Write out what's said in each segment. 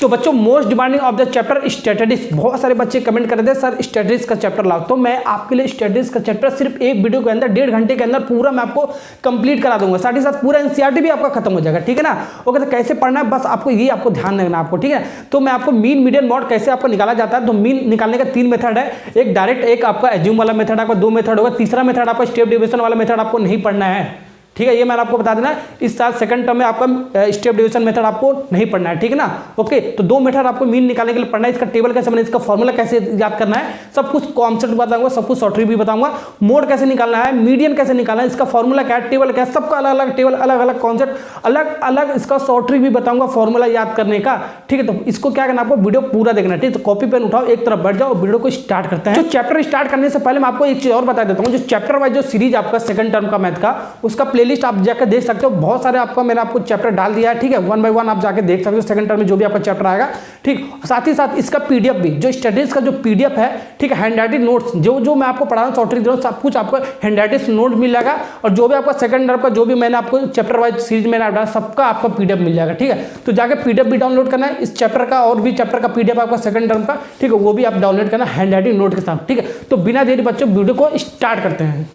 तो बच्चों most demanding of the chapter statistics, बहुत सारे बच्चे कमेंट कर रहे थे सर स्टैटिस्टिक्स का चैप्टर लाओ, तो मैं आपके लिए स्टैटिस्टिक्स का चैप्टर सिर्फ एक वीडियो के अंदर 1.5 घंटे के अंदर पूरा मैं आपको कंप्लीट करा दूंगा, साथ ही साथ पूरा एनसीईआरटी भी आपका खत्म हो जाएगा, ठीक है ना। ओके, तो कैसे पढ़ना है बस आपको ये आपको ध्यान रखना आपको, ठीक है। तो मैं आपको मीन मीडियन मॉड कैसे आपको निकाला जाता है, तो मीन निकालने का 3 मेथड है, एक डायरेक्ट, एक आपका एज्यूम वाला मेथड, आपका 2 मेथड होगा, तीसरा मेथड आपका स्टेप डिवीजन वाला मेथड आपको नहीं पढ़ना है, ठीक है। ये मैंने आपको बता देना, इस साल सेकंड टर्म में आपका स्टेप डिवीजन मेथड आपको नहीं पढ़ना है, ठीक है ना। ओके, तो 2 मेथड आपको मीन निकालने के लिए पढ़ना है, इसका टेबल कैसे बना, इसका फॉर्मूला कैसे याद करना है, सब कुछ कॉन्सेप्ट बताऊंगा, सब कुछ शॉर्ट ट्रिक भी बताऊंगा, मोड कैसे निकालना है, मीडियन कैसे निकालना है, इसका फॉर्मूला क्या है, टेबल क्या है, सबका अलग अलग टेबल, अलग अलग कॉन्सेप्ट, अलग अलग इसका शॉर्ट ट्रिक भी बताऊंगा, फॉर्मूला याद करने का, ठीक है। तो इसको क्या करना, आपको वीडियो पूरा देखना, ठीक है। तो कॉपी पेन उठाओ, एक तरफ बैठ जाओ, वीडियो को स्टार्ट करते हैं। जो चैप्टर स्टार्ट करने से पहले मैं आपको एक चीज और बता देता हूँ, जो चैप्टर वाइज जो सीरीज आपका सेकंड टर्म का मैथ का, उसका प्लेलिस्ट आप जाकर देख सकते हो, बहुत सारे आपका मैंने आपको चैप्टर डाल दिया है, ठीक है। 1 बाय 1 आप जाके देख सकते हो सेकंड टर्म में जो भी आपका चैप्टर आएगा, ठीक। साथ ही साथ इसका पीडीएफ भी, जो स्टडीज का जो पीडीएफ है, ठीक है, हैंडराइटिंग नोट्स जो मैं आपको पढ़ा रहा हूँ, शॉर्ट ट्रिक सब कुछ आपको हैंडराइटिंग नोट मिल जाएगा, और जो भी आपका सेकंड टर्म का जो भी मैंने आपको चैप्टर वाइज सीरीज मैंने डाला, सबका आपका पीडीएफ मिल जाएगा, ठीक है। तो जाके पीडीएफ भी डाउनलोड करना है इस चैप्टर का, और भी चैप्टर का पीडीएफ आपका सेकंड टर्म का, ठीक है, वो भी आप डाउनलोड करना हैंडराइटिंग नोट के साथ, ठीक है। तो बिना देरी बच्चों वीडियो को स्टार्ट करते हैं।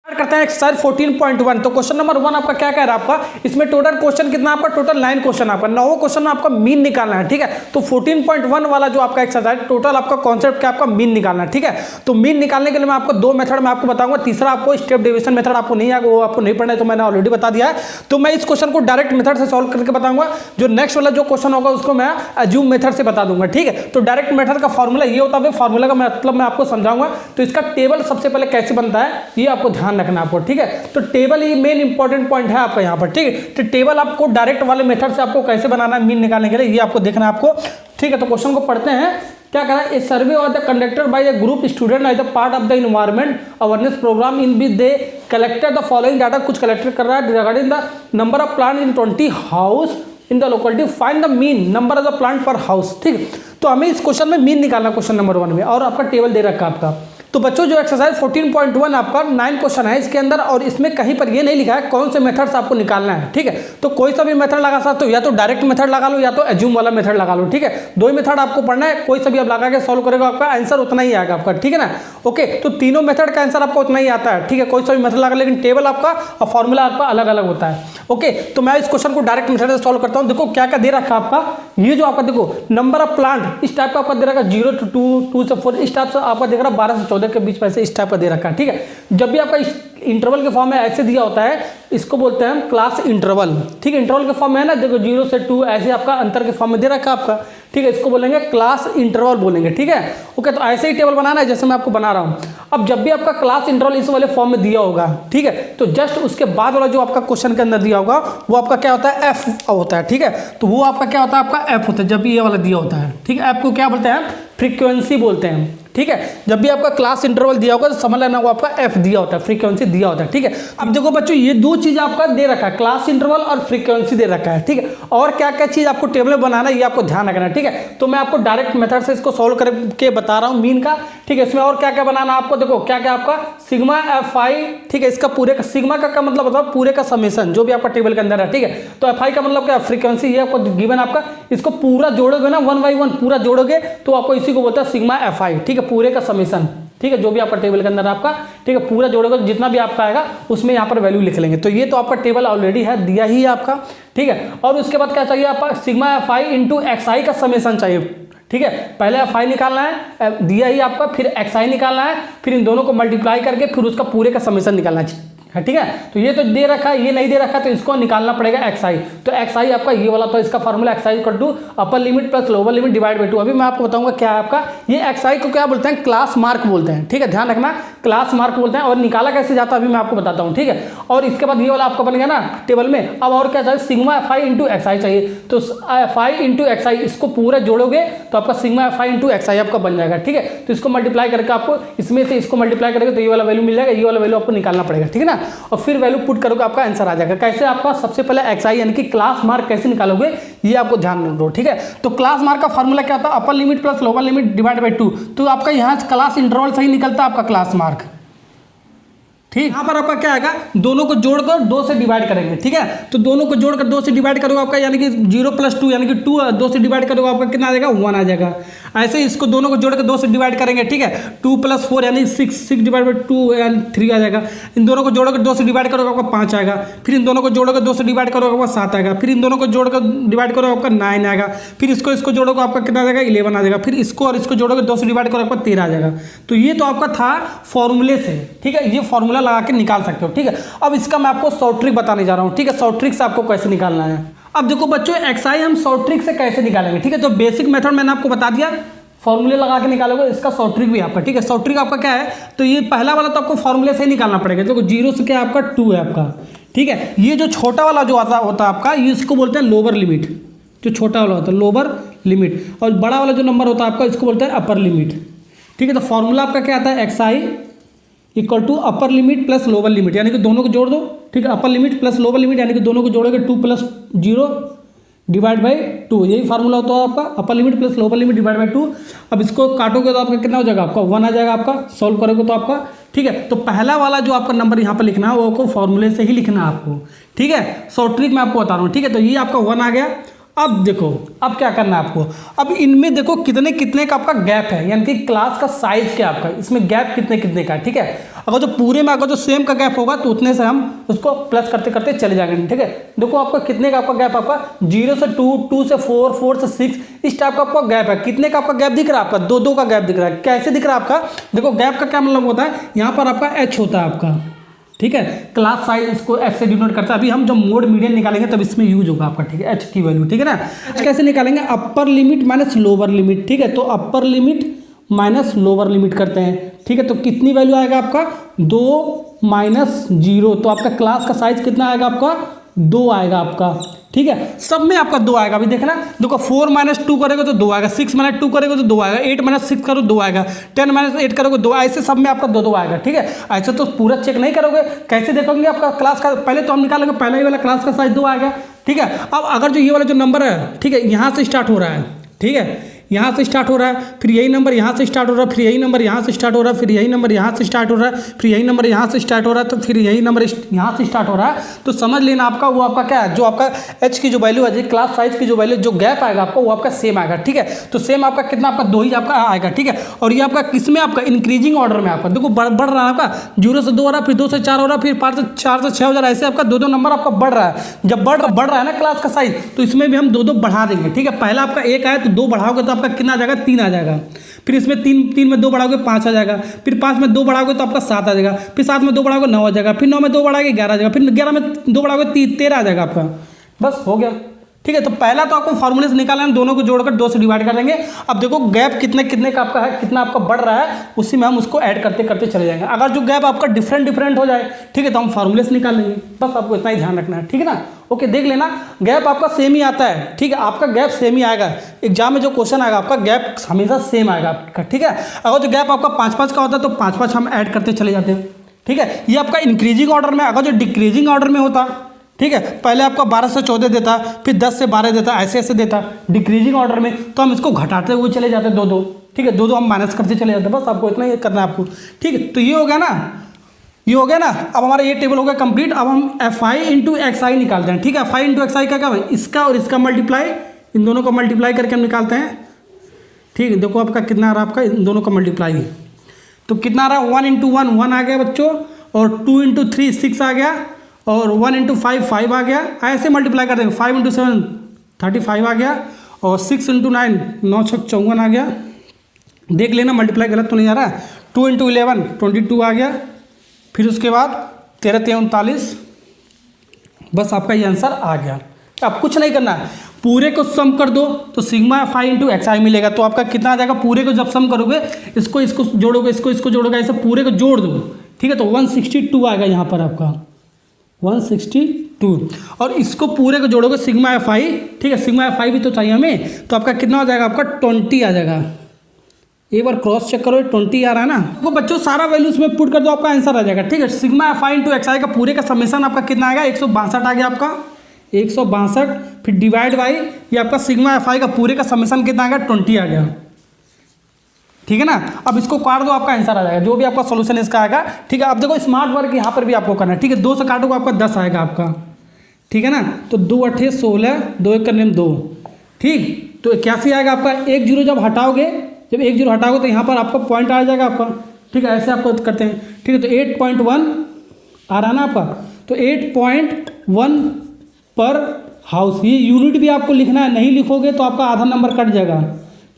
करते हैं एक्सरसाइज 14.1। तो क्वेश्चन नंबर 1 आपका क्या कह रहा है, आपका इसमें टोटल क्वेश्चन कितना, आपका टोटल 9 क्वेश्चन, आपका 9 क्वेश्चन में आपका मीन निकालना है, ठीक है। तो 14.1 वाला जो आपका एक्सरसाइज टोटल आपका कॉन्सेप्ट क्या, आपका मीन निकालना है, ठीक है। तो मीन निकालने के लिए मैं आपको 2 मेथड में आपको बताऊंगा, तीसरा आपको स्टेप डिवीजन मेथड आपको नहीं आएगा, वो आपको नहीं पढ़ना है, तो मैंने ऑलरेडी बता दिया है। तो मैं इस क्वेश्चन को डायरेक्ट मेथड से सॉल्व करके बताऊंगा, जो नेक्स्ट वाला जो क्वेश्चन होगा उसको मैं एज्यूम मेथड से बता दूंगा, ठीक है। तो डायरेक्ट मेथड का फॉर्मूला ये होता है, फॉर्मूला का मतलब मैं आपको समझाऊंगा। तो इसका टेबल सबसे पहले कैसे बनता है ये आपको ध्यान रखना आपको, ठीक है। तो टेबल ये मेन इंपॉर्टेंट पॉइंट है आपका यहाँ पर, ठीक है। तो टेबल आपको डायरेक्ट वाले मेथड से आपको कैसे बनाना है मीन निकालने के लिए, ये आपको देखना है आपको, ठीक है। तो क्वेश्चन को पढ़ते हैं, क्या करा, a survey of the conducted by a group student as a part of the environment awareness programme in which they collected the following data, कुछ कलेक्ट कर रहा है regarding the number of plant in 20 house in the locality, find the mean number of the plant per house, ठीक। तो हमें इस question में mean निकालना, क्वेश्चन नंबर 1 में, और आपका टेबल दे रखा है आपका। तो बच्चों जो एक्सरसाइज 14.1 आपका 9 क्वेश्चन है इसके अंदर, और इसमें कहीं पर ये नहीं लिखा है कौन से मेथड से आपको निकालना है, ठीक है। तो कोई सा भी मेथड लगा सकते हो, या तो डायरेक्ट मेथड लगा लो, या तो एज्यूम वाला मेथड लगा लो, ठीक है। 2 ही मेथड आपको पढ़ना है, कोई सा भी आप लगा के सॉल्व करेगा आपका आंसर उतना ही आएगा आपका, ठीक है ना। ओके, तो तीनों मेथड का आंसर आपको उतना ही आता है, ठीक है, कोई सा भी मेथड लगा, लेकिन टेबल आपका और फॉर्मूला आपका अलग अलग होता है। ओके, तो मैं इस क्वेश्चन को डायरेक्ट मेथड से सॉल्व करता हूँ। देखो क्या क्या दे रखा है आपका, ये जो आपका देखो नंबर ऑफ प्लांट इस टाइप का आपका दे रखा 0 to 2, 2 से 4, इस टाइप से आपका देख रहा 12 से 14 के बीच में से इस टाइप का दे रखा है, ठीक है। जब भी आपका इंटरवल के फॉर्म में ऐसे दिया होता है, इसको बोलते हैं हम क्लास इंटरवल, ठीक है। इंटरवल के फॉर्म में है ना, देखो 0 से 2 ऐसे आपका अंतर के फॉर्म में दे रखा है आपका, ठीक है। इसको बोलेंगे क्लास इंटरवल बोलेंगे, ठीक है। ओके, तो ऐसे ही टेबल बनाना है जैसे मैं आपको बना रहा हूँ। अब जब भी आपका क्लास इंटरवल इस वाले फॉर्म में दिया होगा, ठीक है, तो जस्ट उसके बाद वाला जो आपका क्वेश्चन के अंदर दिया होगा वो आपका क्या होता है, एफ होता है, ठीक है। तो वो आपका क्या होता है, आपका एफ होता है जब भी ये वाला दिया होता है, ठीक है। एफ को क्या बोलते हैं, फ्रीक्वेंसी बोलते हैं, ठीक है। जब भी आपका क्लास इंटरवल दिया होगा तो समझ लेना वो आपका एफ दिया होता है, फ्रीक्वेंसी दिया होता है, ठीक है। अब देखो बच्चों ये 2 चीज आपका दे रखा है, क्लास इंटरवल और फ्रीक्वेंसी दे रखा है, ठीक है। और क्या क्या चीज आपको टेबल में बनाना है ये आपको ध्यान रखना है, ठीक है। तो मैं आपको डायरेक्ट मेथड से इसको सॉल्व करके बता रहा हूँ मीन का, ठीक है। इसमें और क्या क्या बनाना आपको, देखो क्या क्या आपका सिग्मा एफ आई, ठीक है। इसका पूरे का सिग्मा का मतलब बताओ पूरे का समेशन जो भी आपका टेबल के अंदर है, ठीक है। तो एफ आई का मतलब क्या, फ्रीक्वेंसी, ये आपको गिवन आपका, इसको पूरा जोड़ोगे ना 1 by 1 पूरा जोड़ोगे तो आपको इसी को बोलता है सिग्मा एफ आई, ठीक है, पूरे का समेशन, ठीक है। जो भी आपका टेबल के अंदर आपका, ठीक है, पूरा जोड़ोगे जितना भी आपका आएगा उसमें यहाँ पर वैल्यू लिख लेंगे। तो ये तो आपका टेबल ऑलरेडी है, दिया ही है आपका, ठीक है। और उसके बाद क्या चाहिए आपका, sigma f i into x i का समेशन चाहिए, ठीक है। पहले एफ आई निकालना है, दिया ही आपका, फिर एक्स आई निकालना है, फिर इन दोनों को मल्टीप्लाई करके फिर उसका पूरे का समेशन निकालना चाहिए, ठीक है। तो ये तो दे रखा है, ये नहीं दे रखा, तो इसको निकालना पड़ेगा एक्स आई। तो एक्स आई आपका ये वाला, तो इसका formula x i equal to upper limit plus lower limit divide by 2। अभी मैं आपको बताऊंगा क्या है आपका, ये एक्स आई को क्या बोलते हैं, क्लास मार्क बोलते हैं, ठीक है, ध्यान रखना, क्लास मार्क बोलते हैं। और निकाला कैसे जाता है अभी मैं आपको बताता हूँ, ठीक है। और इसके बाद ये वाला आपका बन गया ना टेबल में। अब और क्या चाहिए, sigma f i into x i चाहिए। तो f i into x i इसको पूरा जोड़ोगे तो आपका sigma f i into x i आपका बन जाएगा, ठीक है। तो इसको मल्टीप्लाई करके आपको इसमें से इसको मल्टीप्लाई करेंगे तो ये वाला वैल्यू मिल जाएगा, ये वाला वैल्यू आपको निकालना पड़ेगा, ठीक है ना। और फिर वैल्यू पुट करोगे आपका आंसर आ जाएगा। कैसे, आपका सबसे पहले एक्स आई यानी कि क्लास मार्क कैसे निकालोगे ये आपको ध्यान रखो, ठीक है। तो क्लास मार्क का फॉर्मूला क्या होता है, अपर limit plus lower limit divide by 2। तो आपका यहाँ क्लास इंटरवल से ही निकलता है आपका क्लास मार्क, ठीक, यहाँ पर आपका क्या आएगा, दोनों को जोड़कर 2 से डिवाइड करेंगे। ठीक है, तो दोनों को जोड़कर 2 से डिवाइड करोगे आपका यानी कि 0 + 2 यानी कि 2 से डिवाइड करोगे आपका कितना आ जाएगा, 1 आ जाएगा। ऐसे ही इसको दोनों को जोड़कर 2 से डिवाइड करेंगे। ठीक है, 2 + 4 यानी 6 / 2 यानी 3 आ जाएगा। इन दोनों को जोड़कर 2 से डिवाइड करोगे आपका 5 आएगा। फिर इन दोनों को जोड़कर 2 से डिवाइड करोगे आपका 7 आएगा। फिर इन दोनों को जोड़कर डिवाइड करोगे आपका 9 आएगा। फिर इसको जोड़ोगे आपका कितना आ जाएगा, 11 आ जाएगा। फिर इसको और इसको जोड़ोगे 2 से डिवाइड करोगे आपका 13 आ जाएगा। तो ये तो आपका था फॉर्मूले से। ठीक है, ये फॉर्मूला लगा के निकाल सकते हो। ठीक है, अब इसका मैं आपको शॉर्ट ट्रिक बताने जा रहा हूँ। ठीक है, शॉर्ट ट्रिक से आपको कैसे निकालना है। अब देखो बच्चों, एक्सआई हम शॉर्ट ट्रिक से कैसे निकालेंगे। ठीक है, तो बेसिक मेथड मैंने आपको बता दिया, फॉर्मूले लगा के निकालोगे। इसका शॉर्ट ट्रिक भी आपका। ठीक है, शॉर्ट ट्रिक आपका क्या है, तो ये पहला वाला तो आपको फॉर्मूले से ही निकालना पड़ेगा। देखो 0 से क्या आपका 2 है आपका। ठीक है, ये जो छोटा वाला जो आता होता है आपका, ये इसको बोलते हैं लोअर लिमिट। जो छोटा वाला होता है लोअर लिमिट, और बड़ा वाला जो नंबर होता है आपका, इसको बोलते हैं अपर लिमिट। ठीक है, तो फॉर्मूला आपका क्या आता है, एक्सआई = अपर लिमिट प्लस लोअर लिमिट, यानी कि दोनों को जोड़ दो। ठीक है, अपर लिमिट प्लस लोअर लिमिट यानी कि दोनों को जोड़ोगे 2 + 0 / 2, यही फार्मूला होता है आपका, अपर लिमिट प्लस लोअर लिमिट / 2। अब इसको काटोगे तो आपका कितना हो जाएगा, आपका 1 आ जाएगा आपका। सॉल्व करोगे तो आपका, ठीक है, तो पहला वाला जो आपका नंबर यहाँ पर लिखना है वो आपको फॉर्मूले से ही लिखना है आपको। ठीक है, शॉर्ट ट्रिक मैं आपको बता रहा हूँ। ठीक है, तो ये आपका 1 आ गया। अब देखो, अब क्या करना है आपको, अब इनमें देखो कितने कितने का आपका गैप है, यानी कि क्लास का साइज क्या आपका, इसमें गैप कितने कितने का है। ठीक है, अगर जो पूरे में अगर जो सेम का गैप होगा तो उतने से हम उसको प्लस करते करते चले जाएंगे। ठीक है, देखो आपका कितने का आपका गैप, आपका 0 से 2, 2 से 4, 4 से 6, इस टाइप का आपका गैप है। कितने का आपका गैप दिख रहा है, आपका 2 का गैप दिख रहा है। कैसे दिख रहा है आपका, देखो गैप का क्या मतलब होता है, यहाँ पर आपका h होता है आपका। ठीक है, क्लास साइज इसको एच से डिनोट करता है। अभी हम जब मोड मीडियन निकालेंगे तब इसमें यूज होगा आपका। ठीक है, एच की वैल्यू। ठीक है ना, एच कैसे निकालेंगे, upper limit minus lower limit. ठीक है, तो upper limit minus lower limit करते हैं। ठीक है, तो कितनी वैल्यू आएगा आपका, 2 - 0, तो आपका क्लास का साइज कितना आएगा आपका, 2 आएगा आपका। ठीक है, सब में आपका 2 आएगा। अभी देखना, देखो 4 - 2 करेगा तो 2 आएगा, 6 - 2 करेगा तो 2 आएगा, 8 - 6 करो 2 आएगा, 10 - 8 करोगे 2, ऐसे सब में आपका 2 आएगा। ठीक है, ऐसे तो पूरा चेक नहीं करोगे, कैसे देखोगे आपका क्लास का, पहले तो हम निकालेंगे पहले ही वाला क्लास का साइज 2 आएगा। ठीक है, अब अगर जो ये वाला जो नंबर है, ठीक है, यहाँ से स्टार्ट हो रहा है। ठीक है, यहाँ से स्टार्ट हो रहा है, फिर यही नंबर यहाँ से स्टार्ट हो रहा है, फिर यही नंबर यहाँ से स्टार्ट हो रहा है, फिर यही नंबर यहाँ से स्टार्ट हो रहा है, फिर यही नंबर यहाँ से स्टार्ट हो रहा है, तो फिर यही नंबर यहाँ से स्टार्ट हो रहा है, तो समझ लेना आपका वो आपका क्या है, जो आपका एच की जो वैल्यू है, क्लास साइज की जो वैल्यू, जो गैप आएगा आपका वो आपका सेम आएगा। ठीक है, तो सेम आपका कितना, आपका 2 ही आपका आएगा। ठीक है, और ये आपका किसमें, आपका इंक्रीजिंग ऑर्डर में आपका देखो बढ़ रहा है आपका, 0 से 2 हो रहा है, फिर 2 से 4 हो रहा है, फिर 5 से 4 से 6 हो जा रहा है, ऐसे आपका 2 नंबर आपका बढ़ रहा है। जब बढ़ रहा है ना क्लास का साइज, तो इसमें भी हम 2 बढ़ा देंगे। ठीक है, पहला आपका 1 आया तो 2 बढ़ाओगे तो आपका कितना आ जाएगा, 3 आ जाएगा। फिर इसमें 3 में 2 बढ़ाओगे 5 आ जाएगा, फिर 5 में 2 बढ़ाओगे तो आपका 7 आ जाएगा, फिर 7 में 2 बढ़ाओगे 9 आ जाएगा, फिर 9 में 2 बढ़ाओगे 11 आ जाएगा, फिर 11 में 2 बढ़ाओगे 13 आ जाएगा आपका। बस हो गया। ठीक है, तो पहला तो आपको फॉर्मूले से निकालना है, दोनों को जोड़कर 2 से डिवाइड कर देंगे। अब देखो गैप कितने कितने का आपका है, कितना आपका बढ़ रहा है, उसी में हम उसको ऐड करते करते चले जाएंगे। अगर जो गैप आपका डिफरेंट हो जाए, ठीक है, तो हम फॉर्मूले से निकाल लेंगे। बस आपको इतना ही ध्यान रखना है। ठीक है ना, ओके, देख लेना गैप आपका सेम ही आता है। ठीक है, आपका गैप सेम ही आएगा, एग्जाम में जो क्वेश्चन आएगा आपका गैप हमेशा सेम आएगा आपका। ठीक है, अगर जो गैप आपका 5-5 का होता है तो 5-5 हम ऐड करते चले जाते हैं। ठीक है, ये आपका इंक्रीजिंग ऑर्डर में। अगर जो डिक्रीजिंग ऑर्डर में होता, ठीक है, पहले आपका 12 से 14 देता, फिर 10 से 12 देता, ऐसे ऐसे देता डिक्रीजिंग ऑर्डर में, तो हम इसको घटाते हुए चले जाते 2-2। ठीक है, 2-2 हम माइनस करते चले जाते। बस आपको इतना ही करना है आपको। ठीक है, तो ये हो गया ना, ये हो गया ना। अब हमारा ये टेबल हो गया कंप्लीट। अब हम FI × XI निकालते हैं। ठीक है, FI × XI का क्या है, इसका और इसका मल्टीप्लाई, इन दोनों को मल्टीप्लाई करके हम निकालते हैं। ठीक है, देखो आपका कितना आ रहा है, आपका इन दोनों का मल्टीप्लाई, तो कितना आ रहा है, 1 × 1 1 आ गया बच्चों, और 2 × 3 6 आ गया, और 1 × 5 5 आ गया। ऐसे मल्टीप्लाई कर देंगे, 5 × 7 35 आ गया, और 6 × 9 9 6 54 आ गया। देख लेना मल्टीप्लाई गलत तो नहीं आ रहा है। 2 × 11 22 आ गया, फिर उसके बाद 13 3 39। बस आपका ये आंसर आ गया। अब कुछ नहीं करना है, पूरे को सम कर दो तो सिग्मा FI × XI मिलेगा। तो आपका कितना आ जाएगा, पूरे को जब सम करोगे, इसको इसको जोड़ोगे, इसको जोड़ोगे, ऐसे पूरे को जोड़ दो। ठीक है, तो 162 आ गया यहाँ पर आपका 162, और इसको पूरे को जोड़ोगे सिग्मा FI। ठीक है, सिग्मा FI भी तो चाहिए हमें, तो आपका कितना आ जाएगा, आपका 20 आ जाएगा। एक बार क्रॉस चेक करो, 20 आ रहा है ना। वो बच्चों सारा वैल्यूज में पुट कर दो, आपका आंसर आ जाएगा। ठीक है, सिग्मा FI × XI का पूरे का समेशन आपका कितना आएगा, 162 आ गया आपका, 162, फिर डिवाइड बाई ये आपका सिग्मा FI का पूरे का समेशन कितना आ गया, 20 आ गया। ठीक है ना। अब इसको काट दो, आपका आंसर आ जाएगा, जो भी आपका सोल्यूशन इसका आएगा। ठीक है, अब देखो स्मार्ट वर्क यहाँ पर भी आपको करना है। ठीक है, 2 से काटोगे आपका 10 आएगा आपका। ठीक है ना, तो 2 8 16, 2 1 करने में 2, ठीक, तो 81 आएगा आपका। 1 0 जब हटाओगे, जब 1 0 हटाओगे तो यहाँ पर आपका पॉइंट आ जाएगा आपका। ठीक है, ऐसे आपको करते हैं। ठीक है, तो 8.1 आ रहा ना आपका, तो 8.1 पर हाउस, ये यूनिट भी आपको लिखना है, नहीं लिखोगे तो आपका आधा नंबर कट जाएगा।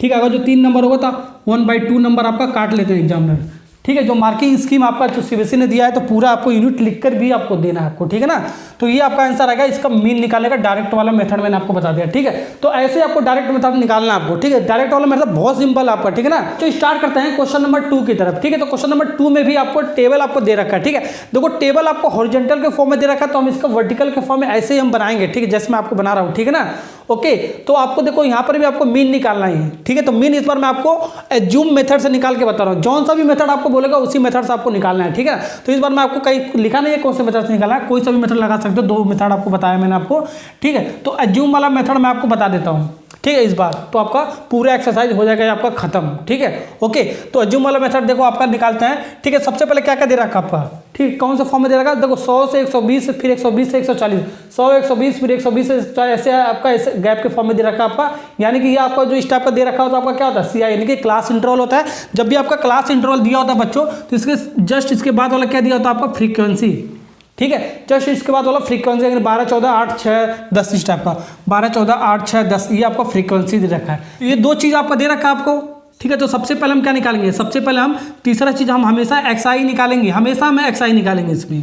ठीक है, अगर जो 3 नंबर होगा तो 1/2 नंबर आपका काट लेते हैं एग्जामिनर। ठीक है, जो मार्किंग स्कीम आपका जो सीबीएसई ने दिया है तो पूरा आपको यूनिट लिखकर भी आपको देना है आपको। ठीक है ना, तो ये आपका आंसर आएगा। इसका मीन निकालने का डायरेक्ट वाला मेथड मैंने आपको बता दिया। ठीक है, तो ऐसे आपको डायरेक्ट मेथड निकालना है आपको। ठीक है, डायरेक्ट वाला मेथड बहुत सिंपल आपका। ठीक है ना, तो स्टार्ट करते हैं क्वेश्चन नंबर 2 की तरफ। ठीक है, तो क्वेश्चन नंबर 2 में भी आपको टेबल आपको दे रखा है। ठीक है, देखो टेबल आपको हॉरिजॉन्टल के फॉर्म में दे रखा है, तो हम इसका वर्टिकल के फॉर्म में ऐसे ही हम बनाएंगे। ठीक है, जैसे मैं आपको बना रहा हूँ। ठीक है ना, ओके, तो आपको देखो यहाँ पर भी आपको मीन निकालना है। ठीक है, तो मीन इस बार मैं आपको एज्यूम मेथड से निकाल के बता रहा हूँ। जौन सा भी मेथड आपको बोलेगा उसी मेथड से आपको निकालना है। ठीक है, तो इस बार मैं आपको कहीं लिखा नहीं है कौन से मेथड से निकालना है, कोई सा भी मेथड लगा सकते हो। 2 मेथड आपको बताया मैंने आपको। ठीक है, तो एज्यूम वाला मेथड मैं आपको बता देता हूँ। ठीक है, इस बार तो आपका पूरा एक्सरसाइज हो जाएगा आपका खत्म। ठीक है, ओके, तो एज्यूम वाला मेथड देखो आपका निकालते हैं। ठीक है, सबसे पहले क्या क्या दे रखा आपका, ठीक, कौन से फॉर्म में दे रखा, देखो 100 से 120, फिर 120 से 140, 100 120 फिर 120 से 140, ऐसे आपका ऐसे गैप के फॉर्म में दे रखा आपका। यानी कि ये आपका जो इस टाइप का दे रखा होता है आपका क्या होता है, CI, यानी कि क्लास इंटरवल होता है। जब भी आपका क्लास इंटरवल दिया होता है बच्चों, तो इसके जस्ट इसके बाद वाला क्या दिया होता है आपका, फ्रीक्वेंसी। ठीक है, जस्ट इसके बाद वाला फ्रीक्वेंसी, अगर 12 14 8 6 10 इस टाइप का, 12 14 8 6 10, ये आपका फ्रीक्वेंसी दे रखा है। तो ये 2 चीज़ आपका दे रखा है आपको। ठीक है, तो सबसे पहले हम क्या निकालेंगे, सबसे पहले हम तीसरा चीज़ हम हमेशा XI निकालेंगे, हमेशा हम XI निकालेंगे इसमें।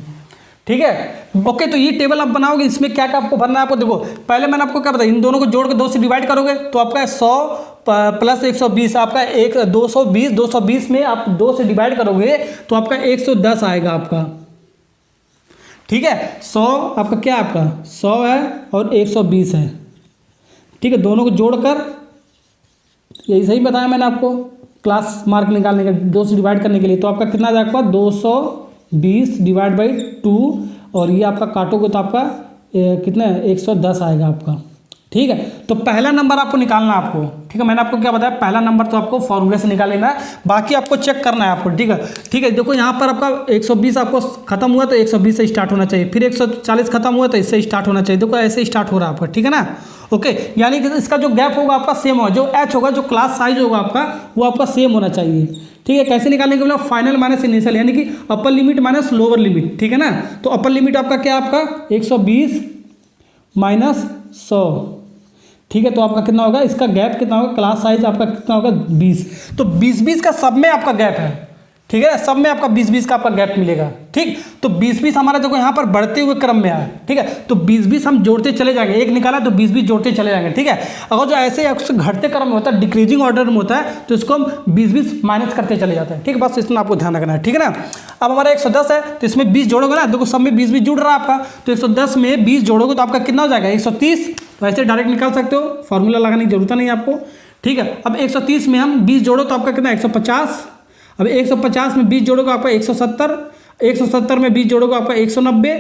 ठीक है, ओके, तो ये टेबल आप बनाओगे, इसमें क्या क्या आपको भरना है आपको। देखो पहले मैंने आपको क्या बताया, इन दोनों को जोड़ के 2 से डिवाइड करोगे तो आपका 100 प्लस 120 आपका 220, 220 में आप 2 से डिवाइड करोगे तो आपका 110 आएगा आपका। ठीक है, 100 आपका क्या है, आपका 100 है और 120 है। ठीक है, दोनों को जोड़कर, यही सही बताया मैंने आपको, क्लास मार्क निकालने के 2 से डिवाइड करने के लिए, तो आपका कितना आ जाएगा, 220 डिवाइड बाई 2, और ये आपका काटोगे तो आपका कितना है, 110 आएगा आपका। ठीक है, तो पहला नंबर आपको निकालना है आपको। ठीक है, मैंने आपको क्या बताया, पहला नंबर तो आपको फॉर्मूले से निकाल लेना है, बाकी आपको चेक करना है आपको। ठीक है, ठीक है, देखो यहाँ पर आपका 120 आपको खत्म हुआ तो 120 से स्टार्ट होना चाहिए, फिर 140 खत्म हुआ तो इससे स्टार्ट होना चाहिए। देखो ऐसे स्टार्ट हो रहा है आपका। ठीक है ना, ओके, यानी कि इसका जो गैप होगा आपका सेम होगा, जो H होगा, जो क्लास साइज होगा आपका, वो आपका सेम होना चाहिए। ठीक है, कैसे निकालने के लिए, फाइनल माइनस इनिशियल, यानी कि upper limit minus lower limit. ठीक है ना, तो अपर लिमिट आपका क्या, आपका 120 माइनस 100। ठीक है, तो आपका कितना होगा, इसका गैप कितना होगा, क्लास साइज आपका कितना होगा, 20। तो 20-20 का सब में आपका गैप है। ठीक है, सब में आपका 20-20 का आपका गैप मिलेगा। ठीक, तो 20-20 हमारा देखो यहाँ पर बढ़ते हुए क्रम में है। ठीक है, तो 20-20 हम जोड़ते चले जाएंगे, एक निकाला तो 20-20 जोड़ते चले जाएंगे। ठीक है, अगर जो ऐसे घटते क्रम में होता है, डिक्रीजिंग ऑर्डर में होता है, तो इसको हम 20-20 माइनस करते चले जाते हैं। ठीक है, बस इसमें आपको ध्यान रखना है। ठीक है ना, अब हमारा 110 है तो इसमें 20 जोड़ोगे ना, देखो सब में 20-20 जुड़ रहा है आपका, तो 110 में 20 जोड़ोगे तो आपका कितना हो जाएगा, 130। तो ऐसे डायरेक्ट निकाल सकते हो, फॉर्मूला लगाने की जरूरत नहीं है आपको। ठीक है, अब 130 में हम 20 जोड़ो तो आपका कितना, 150। अब 150 में 20 जोड़ोगे आपका 170, 170 में 20 जोड़ोगे आपका 190,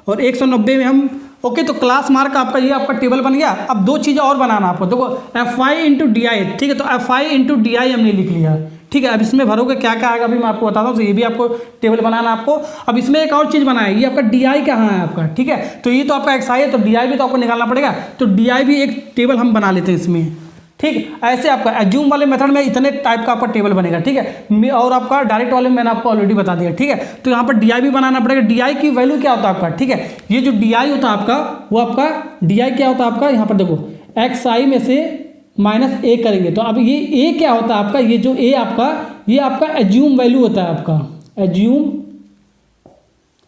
और 190 में हम, ओके, तो क्लास मार्क आपका ये आपका टेबल बन गया। अब 2 चीज़ें और बनाना आपको, देखो FI × DI। ठीक है, तो FI × DI हमने लिख लिया। ठीक है, अब इसमें भरोगे क्या क्या आएगा अभी मैं आपको बताता हूँ, तो ये भी आपको टेबल बनाना आपको। अब इसमें एक और चीज़ बनाए, ये आपका DI कहाँ है आपका। ठीक है, तो ये तो आपका XI है, तो DI भी तो आपको निकालना पड़ेगा, तो DI भी एक टेबल हम बना लेते हैं इसमें। ठीक, ऐसे आपका एज्यूम वाले मेथड में इतने टाइप का आपका टेबल बनेगा। ठीक है, और आपका डायरेक्ट वाले में मैंने आपको ऑलरेडी बता दिया। ठीक है, तो यहाँ पर DI भी बनाना पड़ेगा। DI की वैल्यू क्या होता है आपका, ठीक है, ये जो DI होता है आपका, वो आपका DI क्या होता है आपका, यहाँ पर देखो XI में से -A करेंगे, तो अब ये A क्या होता है आपका, ये जो A आपका, ये आपका एज्यूम वैल्यू होता है आपका, एज्यूम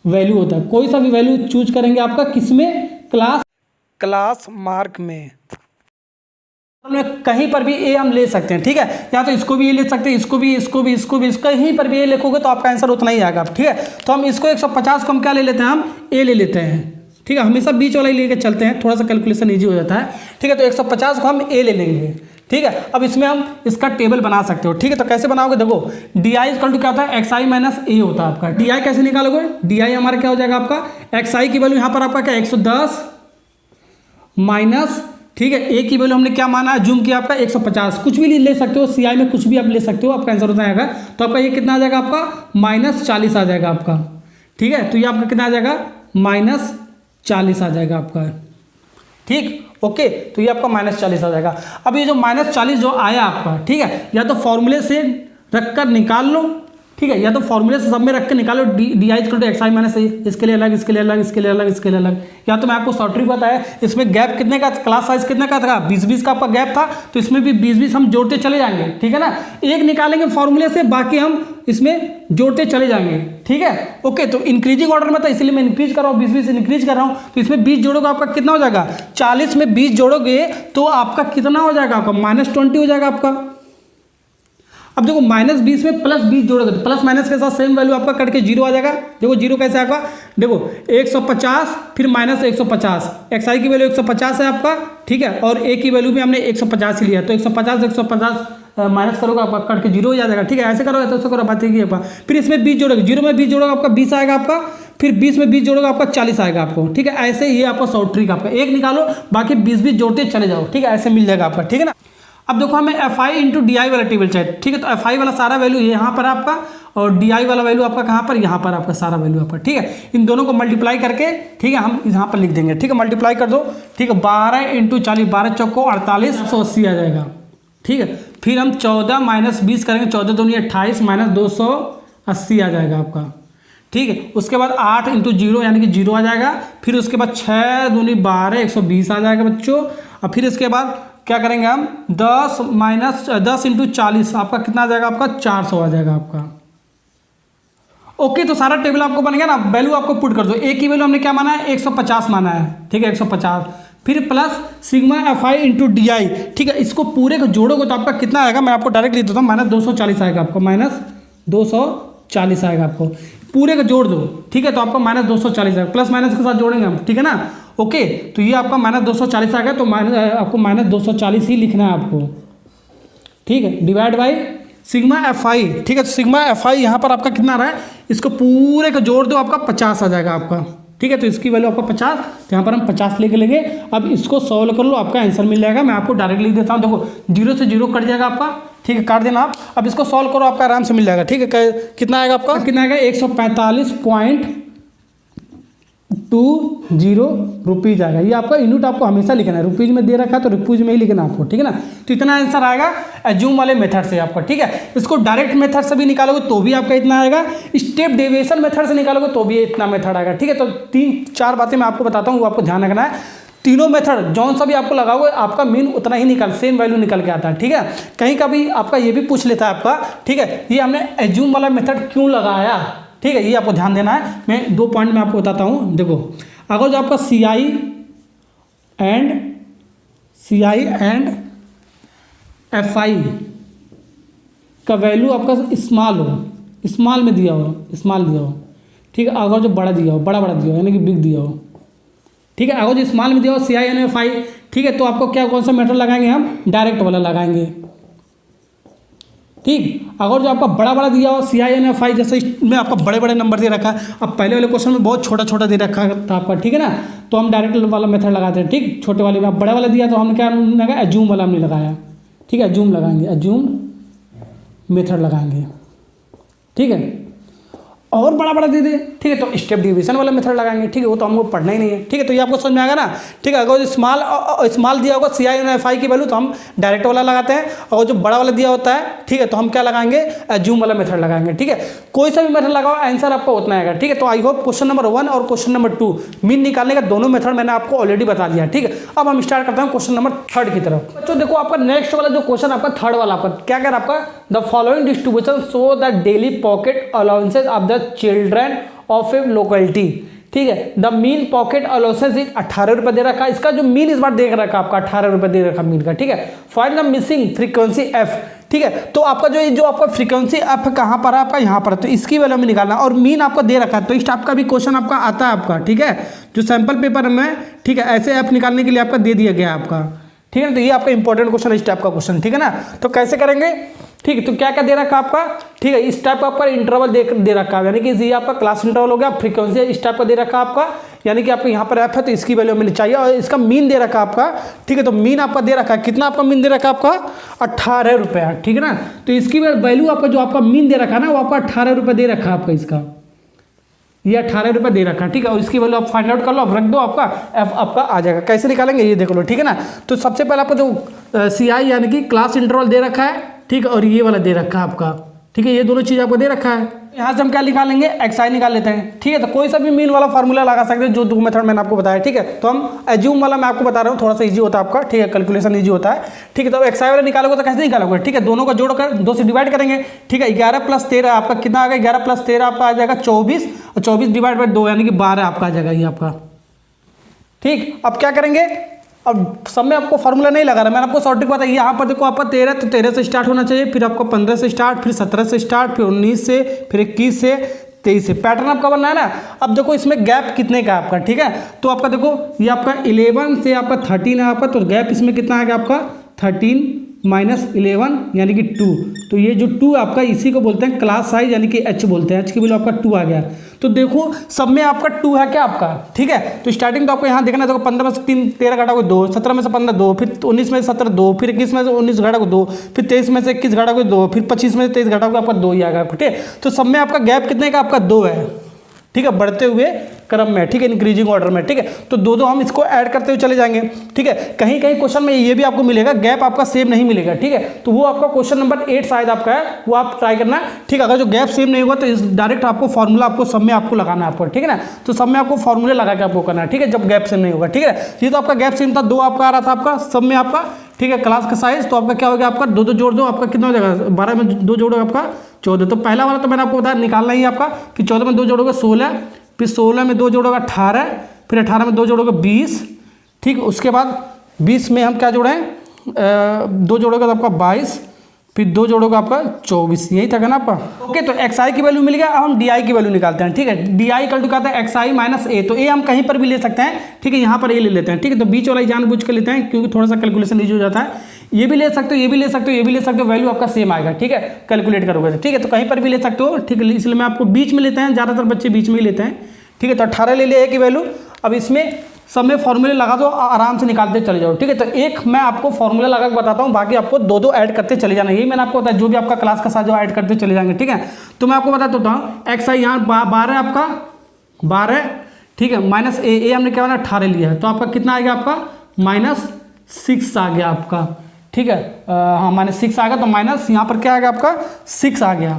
वैल्यू होता है। कोई सा भी वैल्यू चूज करेंगे आपका किसमें, क्लास मार्क में कहीं पर भी A हम ले सकते हैं। ठीक है, या तो इसको भी A ले सकते हैं, इसको भी, इसको भी, इसको भी, कहीं पर भी A लिखोगे तो आपका आंसर उतना ही आएगा। ठीक है, तो हम इसको 150 को हम क्या ले लेते हैं, हम A ले लेते हैं। ठीक है, हमेशा बीच वाला ही लेके चलते हैं, थोड़ा सा कैलकुलेशन ईजी हो जाता है। ठीक है, तो 150 को हम A ले लेंगे। ठीक है, अब इसमें हम इसका टेबल बना सकते हो। ठीक है, तो कैसे बनाओगे, देखो DI = क्या होता है, XI - A होता है आपका। DI कैसे निकालोगे, DI हमारा क्या हो जाएगा आपका, XI की वैल्यू यहाँ पर आपका क्या, 110 माइनस ठीक है। ए की वैल्यू हमने क्या माना है, जूम किया आपका 150, कुछ भी ले सकते हो, सीआई में कुछ भी आप ले सकते हो, आपका आंसर होता आएगा। तो आपका ये कितना आ जाएगा, आपका -40 आ जाएगा आपका। ठीक है, तो ये आपका कितना आ जाएगा, -40 आ जाएगा आपका। ठीक, ओके, तो ये आपका -40 आ जाएगा। अब ये जो -40 जो आया आपका, ठीक है, या तो फॉर्मूले से रखकर निकाल लो, ठीक है, या तो फॉर्मूले से सब में रख के निकालो, d i equal to x i minus a, इसके लिए अलग, इसके लिए अलग, इसके लिए अलग, इसके लिए अलग। या तो मैं आपको शॉर्ट ट्रिक बताया, इसमें गैप कितने का, क्लास साइज कितने का था, 20-20 का आपका गैप था, तो इसमें भी 20-20 हम जोड़ते चले जाएंगे। ठीक है ना, एक निकालेंगे फॉर्मूले से, बाकी हम इसमें जोड़ते चले जाएंगे। ठीक है, ओके, तो इंक्रीजिंग ऑर्डर में था, इसलिए मैं इंक्रीज कर रहा हूँ, 20-20 इंक्रीज कर रहा हूँ। तो इसमें 20 जोड़ोगे आपका कितना हो जाएगा, 40 में 20 जोड़ोगे तो आपका कितना हो जाएगा, आपका -20 हो जाएगा आपका। अब देखो -20 में +20 जोड़ोगे तो प्लस माइनस के साथ सेम वैल्यू आपका कट के 0 आ जाएगा। देखो 0 कैसे आएगा, देखो 150 फिर -150, एक्स आई की वैल्यू 150 है आपका। ठीक है, और ए की वैल्यू भी हमने 150 ही लिया, तो 150 माइनस करोगे आपका कट के 0 हो जाएगा। ठीक है, ऐसे करोगे तो ऐसे करो, बात है आपका। फिर इसमें 20 जोड़ोगे, 0 में 20 जोड़ोगे आपका 20 आएगा आपका, फिर 20 में 20 जोड़ोगे आपका 40 आएगा आपको। ठीक है, ऐसे ये आपका शॉर्ट ट्रिक आपका, एक निकालो बाकी 20-20 जोड़ते चले जाओ। ठीक है, ऐसे मिल जाएगा आपका। ठीक है ना, अब देखो हमें F i into D I वाला टेबल चाहिए। ठीक है, तो एफ आई वाला सारा वैल्यू यहाँ पर आपका, और डी आई वाला वैल्यू आपका कहाँ पर, यहाँ पर आपका सारा वैल्यू आपका। ठीक है, इन दोनों को मल्टीप्लाई करके, ठीक है, हम यहाँ पर लिख देंगे। ठीक है, मल्टीप्लाई कर दो। ठीक है, 12 × 40, 12 चौको 48, 180 आ जाएगा। ठीक है, फिर हम 14 - 20 करेंगे, 14 दूनी 28 - 280 आ जाएगा आपका। ठीक है, उसके बाद 8 × 0 यानी कि 0 आ जाएगा। फिर उसके बाद 6 दूनी 12, 120 आ जाएगा बच्चों। और फिर इसके बाद क्या करेंगे हम, 10 × 40 आपका कितना आ जाएगा, आपका 400 आ जाएगा आपका। ओके, तो सारा टेबल आपको बन गया ना। वैल्यू आपको पुट कर दो। ए की वैल्यू हमने क्या माना है, 150 माना है। ठीक है, 150, फिर plus sigma f i into D I. ठीक है, इसको पूरे को जोड़ोगे तो आपका कितना आएगा, मैं आपको डायरेक्ट लिख देता हूँ, -240 आएगा आपको, -240 आएगा आपको। पूरे को जोड़ दो। ठीक है, तो आपको -240 आएगा, प्लस माइनस के साथ जोड़ेंगे हम। ठीक है ना, ओके, तो ये आपका -240 आ गया, तो आपको -240 ही लिखना है आपको। ठीक है, डिवाइड बाई सिग्मा एफ आई। ठीक है, तो सिग्मा एफ आई यहाँ पर आपका कितना आ रहा है, इसको पूरे को जोड़ दो, आपका 50 आ जाएगा आपका। ठीक है, तो इसकी वैल्यू आपका 50, तो यहाँ पर हम 50 लेके लेंगे। अब इसको सॉल्व कर लो, आपका आंसर मिल जाएगा। मैं आपको डायरेक्ट लिख देता हूँ, देखो 0 से 0 कट जाएगा आपका। ठीक है, काट देना आप। अब इसको सॉल्व करो, आपका आराम से मिल जाएगा। ठीक है, कितना आएगा आपका, कितना आएगा, 145.20 रुपीज़ आएगा। ये आपका यूनिट आपको हमेशा लिखना है, रुपीज़ में दे रखा है तो रुपीज़ में ही लिखना आपको। ठीक है ना, तो इतना आंसर आएगा एज्यूम वाले मेथड से आपका। ठीक है, इसको डायरेक्ट मेथड से भी निकालोगे तो भी आपका इतना आएगा, स्टेप डेविएशन मेथड से निकालोगे तो भी इतना मेथड आएगा। ठीक है, तो 3-4 बातें मैं आपको बताता हूँ, वो आपको ध्यान रखना है। तीनों मेथड जौन सा भी आपको लगाओगे, आपका मीन उतना ही सेम वैल्यू निकल के आता है। ठीक है, कहीं का भी आपका ये भी पूछ लेता है आपका। ठीक है, ये हमने एज्यूम वाला मेथड क्यों लगाया। ठीक है, ये आपको ध्यान देना है। मैं 2 पॉइंट में आपको बताता हूँ। देखो, अगर जो आपका सी आई एंड एफ आई का वैल्यू आपका स्मॉल में दिया हो, ठीक है, अगर जो बड़ा दिया हो, बड़ा दिया हो यानी कि बिग दिया हो। ठीक है, अगर जो स्मॉल में दिया हो सी आई एंड एफ आई, ठीक है, तो आपको क्या, कौन सा मेथड लगाएंगे हम, डायरेक्ट वाला लगाएंगे। ठीक, अगर जो आपका बड़ा दिया हो सी आई एन एफ आई, जैसे इसमें आपका बड़े नंबर दे रखा है, अब पहले वाले क्वेश्चन में बहुत छोटा दे रखा था आपका। ठीक है ना, तो हम डायरेक्ट वाला मेथड लगाते हैं। ठीक, छोटे वाले में, अब बड़ा वाला दिया तो हमने क्या लगाया, एज्यूम वाला हमने लगाया। ठीक है, एज्यूम लगाएंगे, एज्यूम मेथड लगाएंगे। ठीक है, और बड़ा दे दे, ठीक है, तो स्टेप डिवीजन वाला मेथड लगाएंगे। ठीक है, वो तो हमको पढ़ना ही नहीं है। ठीक है, तो ये आपको समझ में आएगा ना। ठीक है, अगर स्मॉल दिया होगा सी आई एंड एफ आई की वैल्यू तो हम डायरेक्ट वाला लगाते हैं, और जो बड़ा वाला दिया होता है, ठीक है, तो हम क्या लगाएंगे, एज्यूम वाला मेथड लगाएंगे। ठीक है, कोई सा भी मेथड लगाओ, आंसर आपका उतना आएगा। ठीक है, तो आई होप क्वेश्चन नंबर 1 और क्वेश्चन नंबर 2 मीन निकालने का दोनों मेथड मैंने आपको ऑलरेडी बता दिया। ठीक है, अब हम स्टार्ट करते हैं क्वेश्चन नंबर 3 की तरफ। तो देखो, आपका नेक्स्ट वाला जो क्वेश्चन आपका 3rd वाला आपका क्या कह रहा है, आपका the following distribution show the daily pocket allowances of the children of A locality. ठीक है, the mean pocket allowances is 18 रुपये दे रखा है। इसका जो मीन इस बार देख रखा है आपका 18 रुपये दे रखा मीन का। ठीक है, find the missing frequency F. ठीक है, तो आपका जो आपका फ्रीक्वेंसी एफ कहाँ पर है, आपका यहाँ पर है, तो इसकी वैल्यू में निकालना, और मीन आपको दे रखा है। तो इस टाइप का भी क्वेश्चन आपका आता है आपका। ठीक है, जो सैंपल पेपर में, ठीक है, ऐसे एफ निकालने के लिए आपका दे दिया गया आपका। ठीक है, तो ये आपका इंपॉर्टेंट क्वेश्चन इस टाइप का क्वेश्चन। ठीक है ना, तो कैसे करेंगे, ठीक है। तो क्या क्या दे रखा है आपका, ठीक है, इस टाइप का आपका इंटरवल दे रखा है, यानी कि ये आपका क्लास इंटरवल हो गया, फ्रीक्वेंसी इस टाइप का दे रखा है आपका, यानी कि आपको यहाँ पर एफ है तो इसकी वैल्यू मिलनी चाहिए, और इसका मीन दे रखा है आपका, ठीक है। तो मीन आपका दे रखा है, कितना आपका मीन दे रखा है आपका 18 रुपया, ठीक है ना। तो इसकी वैल्यू आपका जो आपका मीन दे रखा है ना, वो आपका 18 रुपये दे रखा है आपका, इसका ये 18 रुपये दे रखा है, ठीक है। और इसकी वैल्यू आप फाइंड आउट कर लो, आप रख दो, आपका एफ आपका आ जाएगा। कैसे निकालेंगे ये देख लो, ठीक है ना। तो सबसे पहले आपको जो सी आई यानी कि क्लास इंटरवल दे रखा है, ठीक है, और ये वाला दे रखा है आपका, ठीक है, ये दोनों चीज़ आपको दे रखा है। यहाँ से हम क्या निकालेंगे, एक्स आई निकाल लेते हैं, ठीक है। तो कोई सा भी मीन वाला फार्मूला लगा सकते हैं, जो दो मेथड मैंने आपको बताया, ठीक है। तो हम एज्यूम वाला मैं आपको बता रहा हूँ, थोड़ा सा इजी होता है आपका, ठीक है, कैलकुलेशन इजी होता है, ठीक है। तो एक्स आई वाला निकालोगे तो कैसे निकालोगे, ठीक है, दोनों का जोड़कर 2 से डिवाइड करेंगे, ठीक है। 11 + 13 आपका कितना आ गया, 11 + 13 आपका आ जाएगा 24, और 24 डिवाइड बाई 2 यानी कि 12 आपका आ जाएगा ये आपका, ठीक। अब क्या करेंगे, अब सब में आपको फार्मूला नहीं लगा रहा, मैंने आपको शॉर्ट ट्रिक बताई। यहाँ पर देखो आपका 13, तो 13 से स्टार्ट होना चाहिए, फिर आपको 15 से स्टार्ट, फिर 17 से स्टार्ट, फिर 19 से, फिर 21 से, 23 से, पैटर्न आपका बनना है ना। अब देखो इसमें गैप कितने का आपका, ठीक है। तो आपका देखो ये आपका 11 से आपका 13 है आपका, तो गैप इसमें कितना आ गया आपका 13 - 11 यानी कि 2। तो ये जो 2 आपका इसी को बोलते हैं क्लास साइज, यानी कि एच बोलते हैं, एच की वैल्यू आपका 2 आ गया। तो देखो सब में आपका 2 है क्या आपका, ठीक है। तो स्टार्टिंग तो आपको यहाँ देखना है, देखो 15 में से 3 13 घटाओगे 2, 17 में से 15 2, फिर 19 में से 17 2, फिर 21 में से 19 घटाओगे 2, फिर 23 में से 21 घटाओगे 2, फिर 25 में से 23 घटाओगे आपका 2 ही आएगा, ठीक है। तो सब में आपका गैप कितने का आपका 2 है, ठीक है, बढ़ते हुए क्रम में, ठीक है, इंक्रीजिंग ऑर्डर में, ठीक है। तो दो हम इसको ऐड करते हुए चले जाएंगे, ठीक है। कहीं कहीं क्वेश्चन में ये भी आपको मिलेगा, गैप आपका सेम नहीं मिलेगा, ठीक है। तो वो आपका क्वेश्चन नंबर 8 शायद आपका है, वो आप ट्राई करना, ठीक है। अगर जो गैप सेम नहीं होगा तो इस डायरेक्ट आपको फॉर्मूला आपको सब में आपको लगाना है आपको, ठीक है ना। तो सब में आपको फॉर्मूले लगा के आपको करना है, ठीक है, जब गैप सेम नहीं होगा, ठीक है। ये तो आपका गैप सेम था, 2 आपका आ रहा था आपका सब में आपका, ठीक है, क्लास का साइज। तो आपका क्या हो गया आपका 2 जोड़ दो, आपका कितना हो जाएगा, 12 में 2 जोड़ो आपका 14। तो पहला वाला तो मैंने आपको बताया निकालना ही आपका कि 14 में 2 जोड़ोगे 16, फिर 16 में 2 जोड़ोगे 18, फिर 18 में 2 जोड़ोगे 20, ठीक। उसके बाद 20 में हम क्या जोड़ें, 2 जोड़ोगे तो आपका 22, फिर 2 जोड़ोगे आपका 24, यही था ना आपका। ओके, तो एक्स आई की वैल्यू मिल गया। अब हम डी आई की वैल्यू निकालते हैं, ठीक है। डी आई इक्वल टू क्या था, एक्स आई माइनस ए। तो ए हम कहीं पर भी ले सकते हैं, ठीक है, यहाँ पर ए ले लेते हैं, ठीक है। तो बीच वाला जानबूझ के लेते हैं क्योंकि थोड़ा सा कैलकुलेशन ईजी हो जाता है। ये भी ले सकते हो, ये भी ले सकते हो, ये भी ले सकते हो, वैल्यू आपका सेम आएगा, ठीक है, कैलकुलेट करोगे, ठीक है। तो कहीं पर भी ले सकते हो, ठीक है, इसलिए मैं आपको बीच में लेते हैं, ज़्यादातर बच्चे बीच में ही लेते हैं, ठीक है। तो 18 ले लिया ए की वैल्यू। अब इसमें सब में फॉर्मूले लगा दो, आराम से निकालते चले जाओ, ठीक है। तो एक मैं आपको फॉर्मूला लगा के बताता हूँ, बाकी आपको 2 ऐड करते चले जाना, यही मैंने आपको बताया, जो भी आपका क्लास का साथ जो ऐड करते चले जाएंगे, ठीक है। तो मैं आपको बताता हूँ, एक्स आई यहाँ 12 आपका 12, ठीक है, माइनस ए हमने क्या 18 लिया है, तो आपका कितना आ गया आपका -6 आ गया आपका, ठीक है। हाँ -6 आ गया, तो माइनस यहाँ पर क्या आ गया आपका 6 आ गया,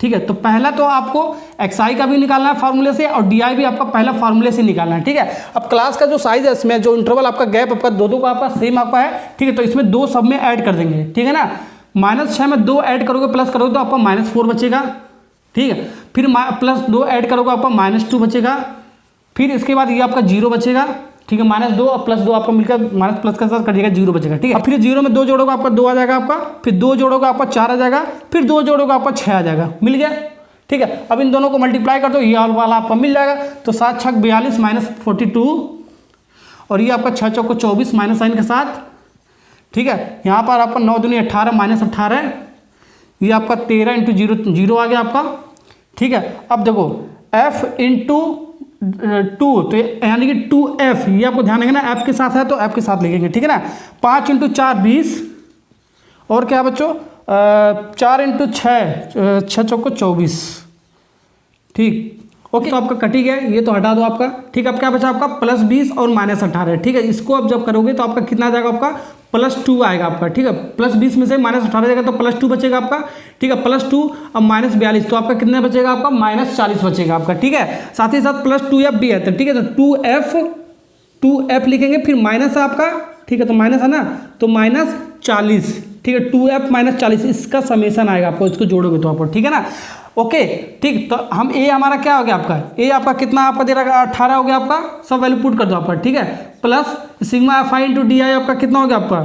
ठीक है। तो पहला तो आपको एक्स आई का भी निकालना है फार्मूले से, और डी आई भी आपका पहला फार्मूले से निकालना है, ठीक है। अब क्लास का जो साइज है, इसमें जो इंटरवल आपका गैप आपका 2 का आपका सेम आपका है, ठीक है। तो इसमें 2 सब में ऐड कर देंगे, ठीक है ना। -6 में 2 ऐड करोगे प्लस करोगे तो आपका -4 बचेगा, ठीक है। फिर +2 ऐड करोगे आपका -2 बचेगा, फिर इसके बाद ये आपका 0 बचेगा, ठीक है। -2 और +2 आपको मिलकर माइनस प्लस का साथ कटिएगा, 0 बचेगा, ठीक है। फिर 0 में 2 जोड़ोगे आपका 2 आ जाएगा आपका, फिर 2 जोड़ोगे आपका 4 आ जाएगा, फिर 2 जोड़ोगे आपका 6 आ जाएगा, मिल गया, ठीक है। अब इन दोनों को मल्टीप्लाई कर दो, ये वाला आपका मिल जाएगा। तो 7 छक 42 -42, और ये आपका 6 चौको 24 माइनस साइन के साथ, ठीक है। यहाँ पर आपका 9 दूनी 18 -18, ये आपका 13 × 0 0 आ गया आपका, ठीक है। अब देखो f × 2, तो यानी कि 2f, ये आपको ध्यान रखना, f के साथ है तो f के साथ लिखेंगे, ठीक है ना। 5 × 4 20, और क्या बच्चों 4 × 6 6 चौको 24, ठीक, ओके। तो आपका कट ही गया, ये तो हटा दो आपका, ठीक है। अब क्या बचा आपका +20 और -18, ठीक है। इसको अब जब करोगे तो आपका कितना आ जाएगा आपका +2 आएगा आपका, ठीक है। +20 में से -18 जाएगा तो +2 बचेगा आपका, ठीक है। +2 अब -42, तो आपका कितना बचेगा आपका -40 बचेगा आपका, ठीक है। साथ ही साथ +2f भी है, तो ठीक है। तो 2f लिखेंगे, फिर माइनस है आपका, ठीक है, तो माइनस है ना, तो -40, ठीक है। 2f -40 इसका समेसन आएगा आपको, इसको जोड़ोगे तो आपको, ठीक है ना, ओके, ठीक। तो हम ए हमारा क्या हो गया आपका, ए आपका कितना आपका दे रहा है 18 हो गया आपका, सब वैल्यू पुट कर दो आपका, ठीक है। Plus sigma f I × D I आपका कितना हो गया आपका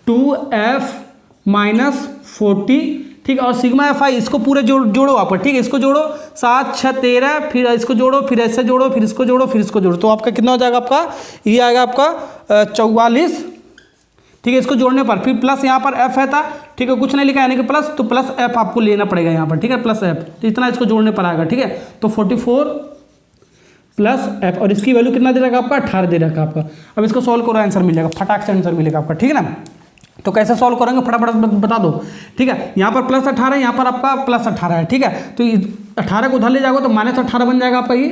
2f - 40, ठीक है। और सिग्मा एफ आई इसको पूरे जोड़ो आपका, ठीक है, इसको जोड़ो 7 6 13, फिर इसको जोड़ो, फिर ऐसे जोड़ो, फिर इसको जोड़ो, फिर इसको जोड़ो, तो आपका कितना हो जाएगा आपका, ये आएगा आपका 44, ठीक है, इसको जोड़ने पर फिर प्लस यहाँ पर एफ है था, ठीक है, कुछ नहीं लिखा यानी कि प्लस, तो प्लस एफ आपको लेना पड़ेगा यहाँ पर, ठीक है, प्लस एफ, तो इतना इसको जोड़ने पर आएगा, ठीक है। तो 44 प्लस एफ, और इसकी वैल्यू कितना दे रखा आपका, 18 दे रखा आपका। अब इसको सॉल्व करो, आंसर मिल जाएगा, फटाक से आंसर मिलेगा आपका, ठीक है ना। तो कैसे सॉल्व करेंगे फटाफट बता दो, ठीक है। यहाँ पर प्लस 18 है, यहाँ पर आपका प्लस 18 है, ठीक है। तो 18 को उधर ले जाओगे तो -18 बन जाएगा आपका ये,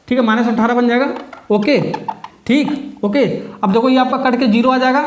ठीक है, -18 बन जाएगा। ओके, ठीक, ओके। अब देखो ये आपका कट के 0 आ जाएगा,